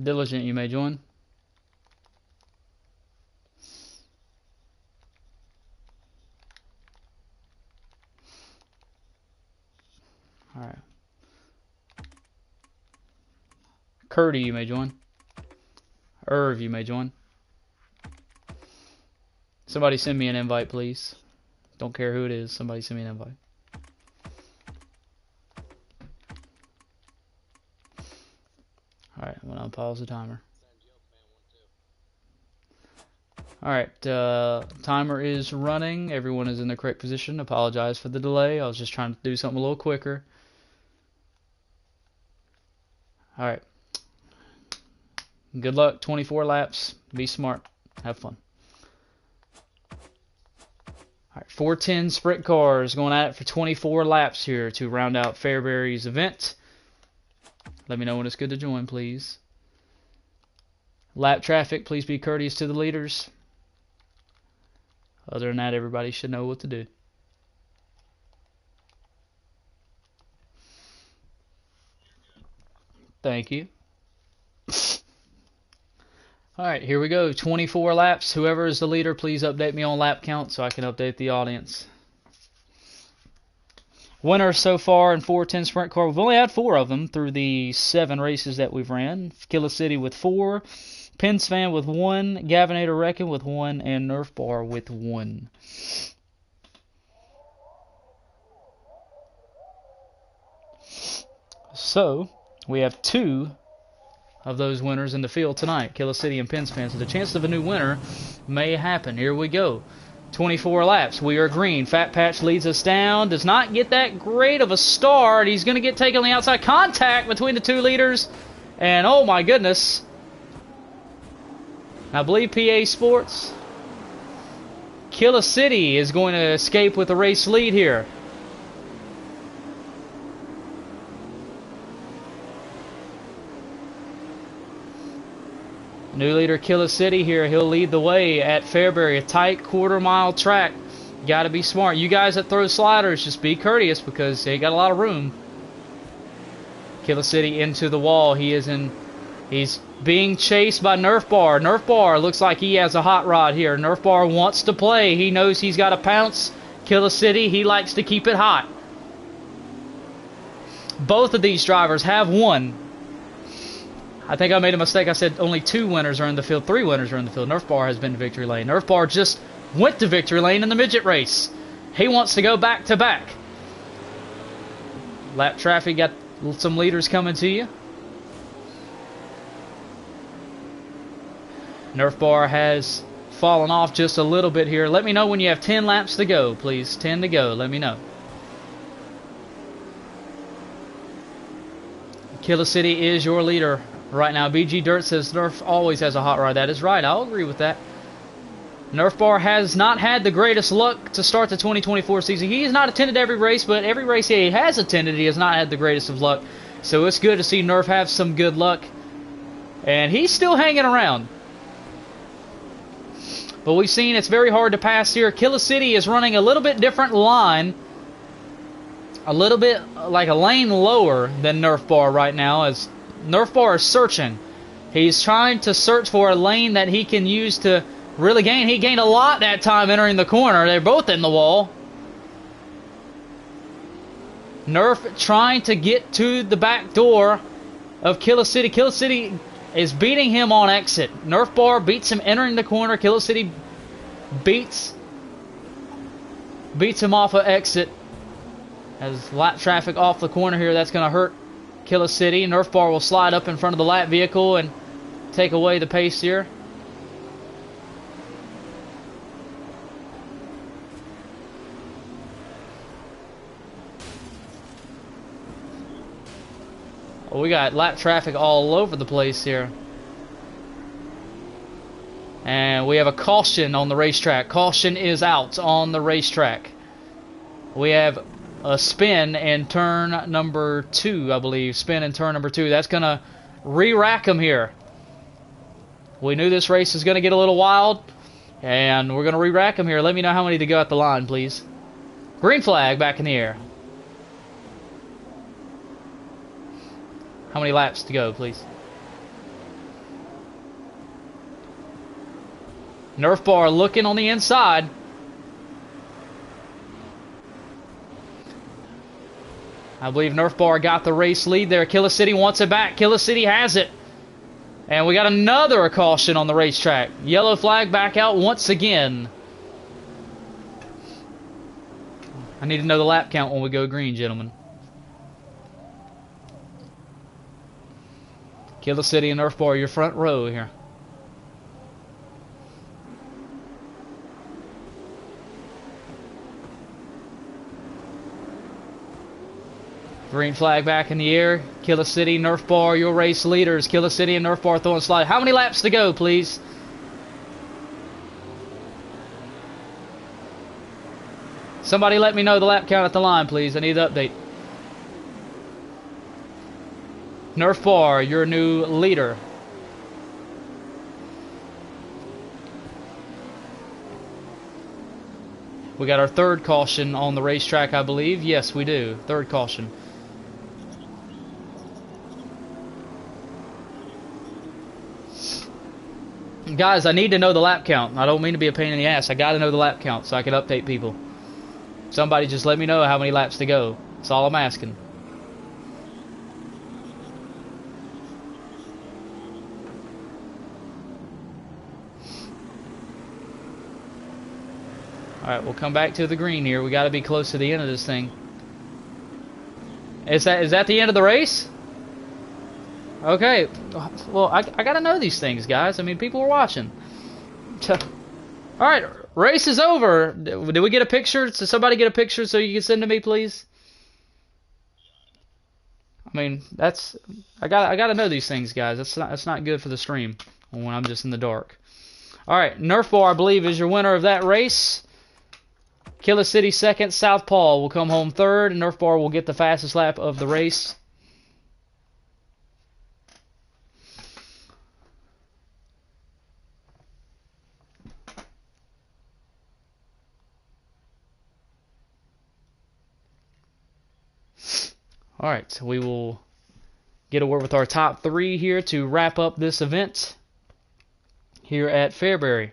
Diligent, you may join. Curdy, you may join. Irv, you may join. Somebody send me an invite, please. Don't care who it is. Somebody send me an invite. Alright, I'm going to unpause the timer. Alright, timer is running. Everyone is in the correct position. Apologize for the delay. I was just trying to do something a little quicker. Alright. Good luck. 24 laps. Be smart. Have fun. Alright, 410 sprint cars going at it for 24 laps here to round out Fairbury's event. Let me know when it's good to join, please. Lap traffic, please be courteous to the leaders. Other than that, everybody should know what to do. Thank you. Alright, here we go. 24 laps. Whoever is the leader, please update me on lap count so I can update the audience. Winners so far in 410 Sprint Car. We've only had 4 of them through the 7 races that we've ran. Killa City with 4. Pins Fan with 1. Gavinator Reckon with 1. And Nerf Bar with 1. So, we have 2 of those winners in the field tonight, Killa City and Pins Fan. So the chance of a new winner may happen. Here we go. 24 laps. We are green. Fat Patch leads us down. Does not get that great of a start. He's going to get taken on the outside. Contact between the 2 leaders. And oh my goodness. I believe PA Sports. Killa City is going to escape with the race lead here. New leader Killa City here. He'll lead the way at Fairbury. A tight quarter-mile track. Got to be smart. You guys that throw sliders, just be courteous because they got a lot of room. Killa City into the wall. He's being chased by Nerf Bar. Nerf Bar looks like he has a hot rod here. Nerf Bar wants to play. He knows he's got to pounce. Killa City, he likes to keep it hot. Both of these drivers have won. I think I made a mistake. I said only 2 winners are in the field. 3 winners are in the field. Nerf Bar has been to victory lane. Nerf Bar just went to victory lane in the midget race. He wants to go back to back. Lap traffic, got some leaders coming to you. Nerf Bar has fallen off just a little bit here. Let me know when you have 10 laps to go, please. 10 to go. Let me know. Killa City is your leader right now. BG Dirt says Nerf always has a hot rod. That is right. I'll agree with that. Nerf Bar has not had the greatest luck to start the 2024 season. He has not attended every race, but every race he has attended, he has not had the greatest of luck. So it's good to see Nerf have some good luck. And he's still hanging around. But we've seen it's very hard to pass here. Killa City is running a little bit different line. A little bit like a lane lower than Nerf Bar right now, as Nerf Bar is searching. He's trying to search for a lane that he can use to really gain. He gained a lot that time entering the corner. They're both in the wall. Nerf trying to get to the back door of Killa City. Killa City is beating him on exit. Nerf Bar beats him entering the corner. Killa City beats him off of exit. As lap traffic off the corner here, that's going to hurt Killa City. Nerf Bar will slide up in front of the lap vehicle and take away the pace here. Well, we got lap traffic all over the place here. And we have a caution on the racetrack. Caution is out on the racetrack. We have a spin in turn number 2, I believe. Spin in turn number 2. That's going to re-rack him here. We knew this race is going to get a little wild. And we're going to re-rack him here. Let me know how many to go at the line, please. Green flag back in the air. How many laps to go, please? Nerf Bar looking on the inside. I believe Nerf Bar got the race lead there. Killa City wants it back. Killa City has it. And we got another caution on the racetrack. Yellow flag back out once again. I need to know the lap count when we go green, gentlemen. Killer City and Earth Bar, your front row here. Green flag back in the air. Killer City, Nerf Bar, your race leaders. Killer City and Nerf Bar throwing slide. How many laps to go, please? Somebody let me know the lap count at the line, please. I need the update. Nerf Bar, your new leader. We got our third caution on the racetrack, I believe. Yes, we do. Third caution. Guys, I need to know the lap count. I don't mean to be a pain in the ass. I got to know the lap count so I can update people. Somebody just let me know how many laps to go. That's all I'm asking. Alright, we'll come back to the green here. We got to be close to the end of this thing. Is that the end of the race? Okay. Well, I got to know these things, guys. I mean, people are watching. Alright, race is over. Did we get a picture? Did somebody get a picture so you can send to me, please? I mean, I got to know these things, guys. That's not good for the stream when I'm just in the dark. Alright, Nerf Bar, I believe, is your winner of that race. Killer City second, Southpaw will come home third, and Nerf Bar will get the fastest lap of the race. Alright, so we will get a word with our top three here to wrap up this event here at Fairbury.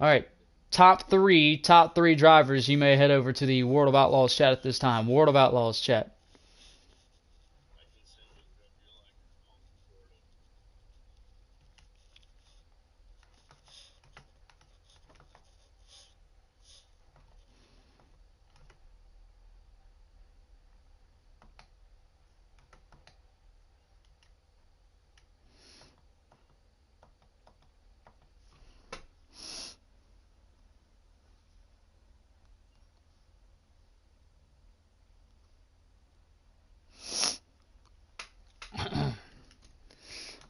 Alright, top three drivers. You may head over to the World of Outlaws chat at this time. World of Outlaws chat.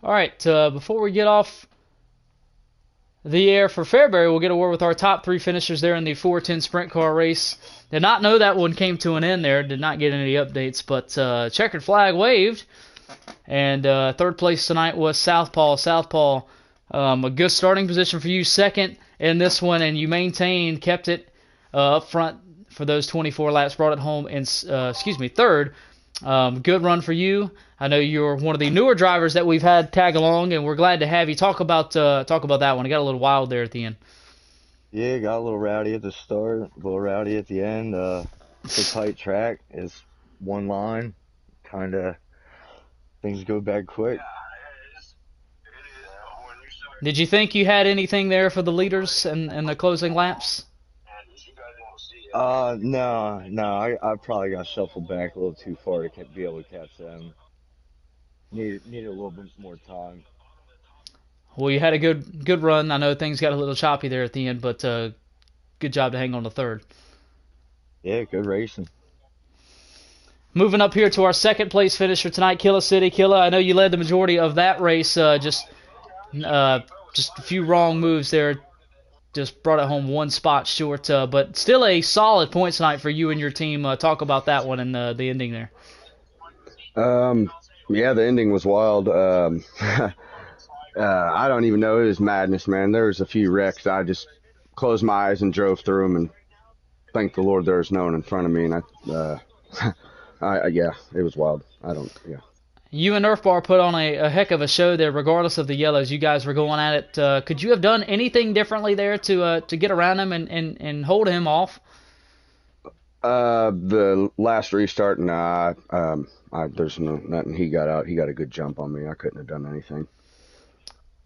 Alright, before we get off the air for Fairbury, we'll get a word with our top three finishers there in the 410 sprint car race. Did not know that one came to an end there. Did not get any updates, but checkered flag waved. And third place tonight was Southpaw. Southpaw, a good starting position for you. Second in this one, and you maintained, kept it up front for those 24 laps, brought it home in, third. Good run for you. I know you're one of the newer drivers that we've had tag along, and we're glad to have you. Talk about that one. It got a little wild there at the end. Yeah, got a little rowdy at the start, a little rowdy at the end. It's a tight track. It's one line. Kind of things go bad quick. Did you think you had anything there for the leaders and the closing laps? No. I probably got shuffled back a little too far to be able to catch them. Needed a little bit more time. Well, you had a good run. I know things got a little choppy there at the end, but good job to hang on to third. Yeah, good racing. Moving up here to our second place finisher tonight, Killer City. Killer, I know you led the majority of that race. Just a few wrong moves there. Just brought it home one spot short, but still a solid point tonight for you and your team. Talk about that one and the ending there. Yeah, the ending was wild. I don't even know. It was madness, man. There was a few wrecks. I just closed my eyes and drove through them, and thank the Lord there was no one in front of me. And yeah, it was wild. You and Nerf Bar put on a heck of a show there, regardless of the yellows. You guys were going at it. Could you have done anything differently there to get around him and hold him off? The last restart, nah. There's nothing. He got out. He got a good jump on me. I couldn't have done anything.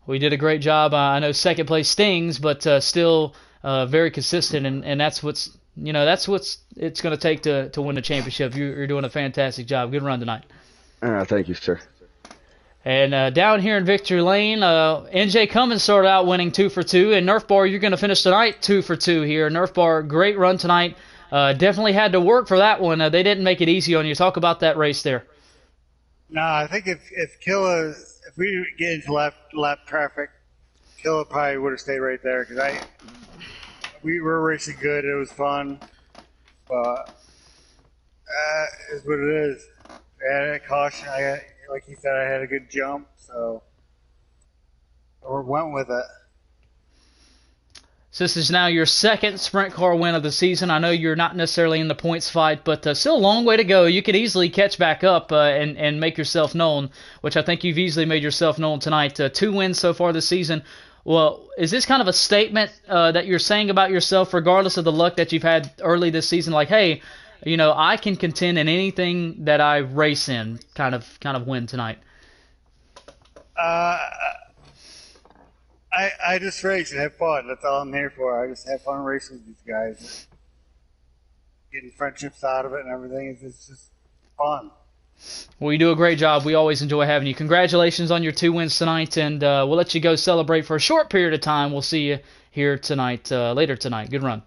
We did a great job. I know second place stings, but still very consistent, and that's what's it's going to take to win the championship. You're doing a fantastic job. Good run tonight. Thank you, sir. And down here in Victory Lane, NJ Cummins started out winning 2 for 2, and Nerf Bar, you're going to finish tonight 2 for 2 here. Nerf Bar, great run tonight. Definitely had to work for that one. They didn't make it easy on you. Talk about that race there. No, I think if we didn't get into lap traffic, Killa probably would have stayed right there because we were racing good. It was fun, but it's what it is. I had a caution. Like he said, I had a good jump, so we went with it. So this is now your second sprint car win of the season. I know you're not necessarily in the points fight, but still a long way to go. You could easily catch back up and make yourself known, which I think you've easily made yourself known tonight. 2 wins so far this season. Well, is this kind of a statement that you're saying about yourself, regardless of the luck that you've had early this season? Like, hey, I can contend in anything that I race in. Kind of win tonight. I just race and have fun. That's all I'm here for. I just have fun racing with these guys, getting friendships out of it and everything. It's just fun. Well, you do a great job. We always enjoy having you. Congratulations on your 2 wins tonight, and we'll let you go celebrate for a short period of time. We'll see you here tonight, later tonight. Good run.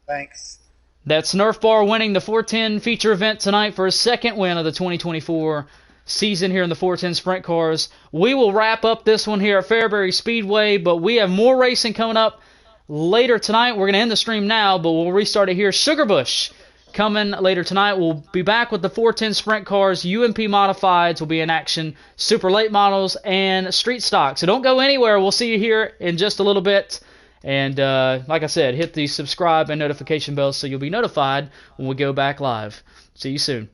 Thanks. That's Nerf Bar winning the 410 feature event tonight for his second win of the 2024 season here in the 410 Sprint Cars. We will wrap up this one here at Fairbury Speedway, but we have more racing coming up later tonight. We're going to end the stream now, but we'll restart it here. Sugarbush coming later tonight. We'll be back with the 410 Sprint Cars. UMP Modifieds will be in action. Super Late Models and Street Stock. So don't go anywhere. We'll see you here in just a little bit. And like I said, hit the subscribe and notification bell so you'll be notified when we go back live. See you soon.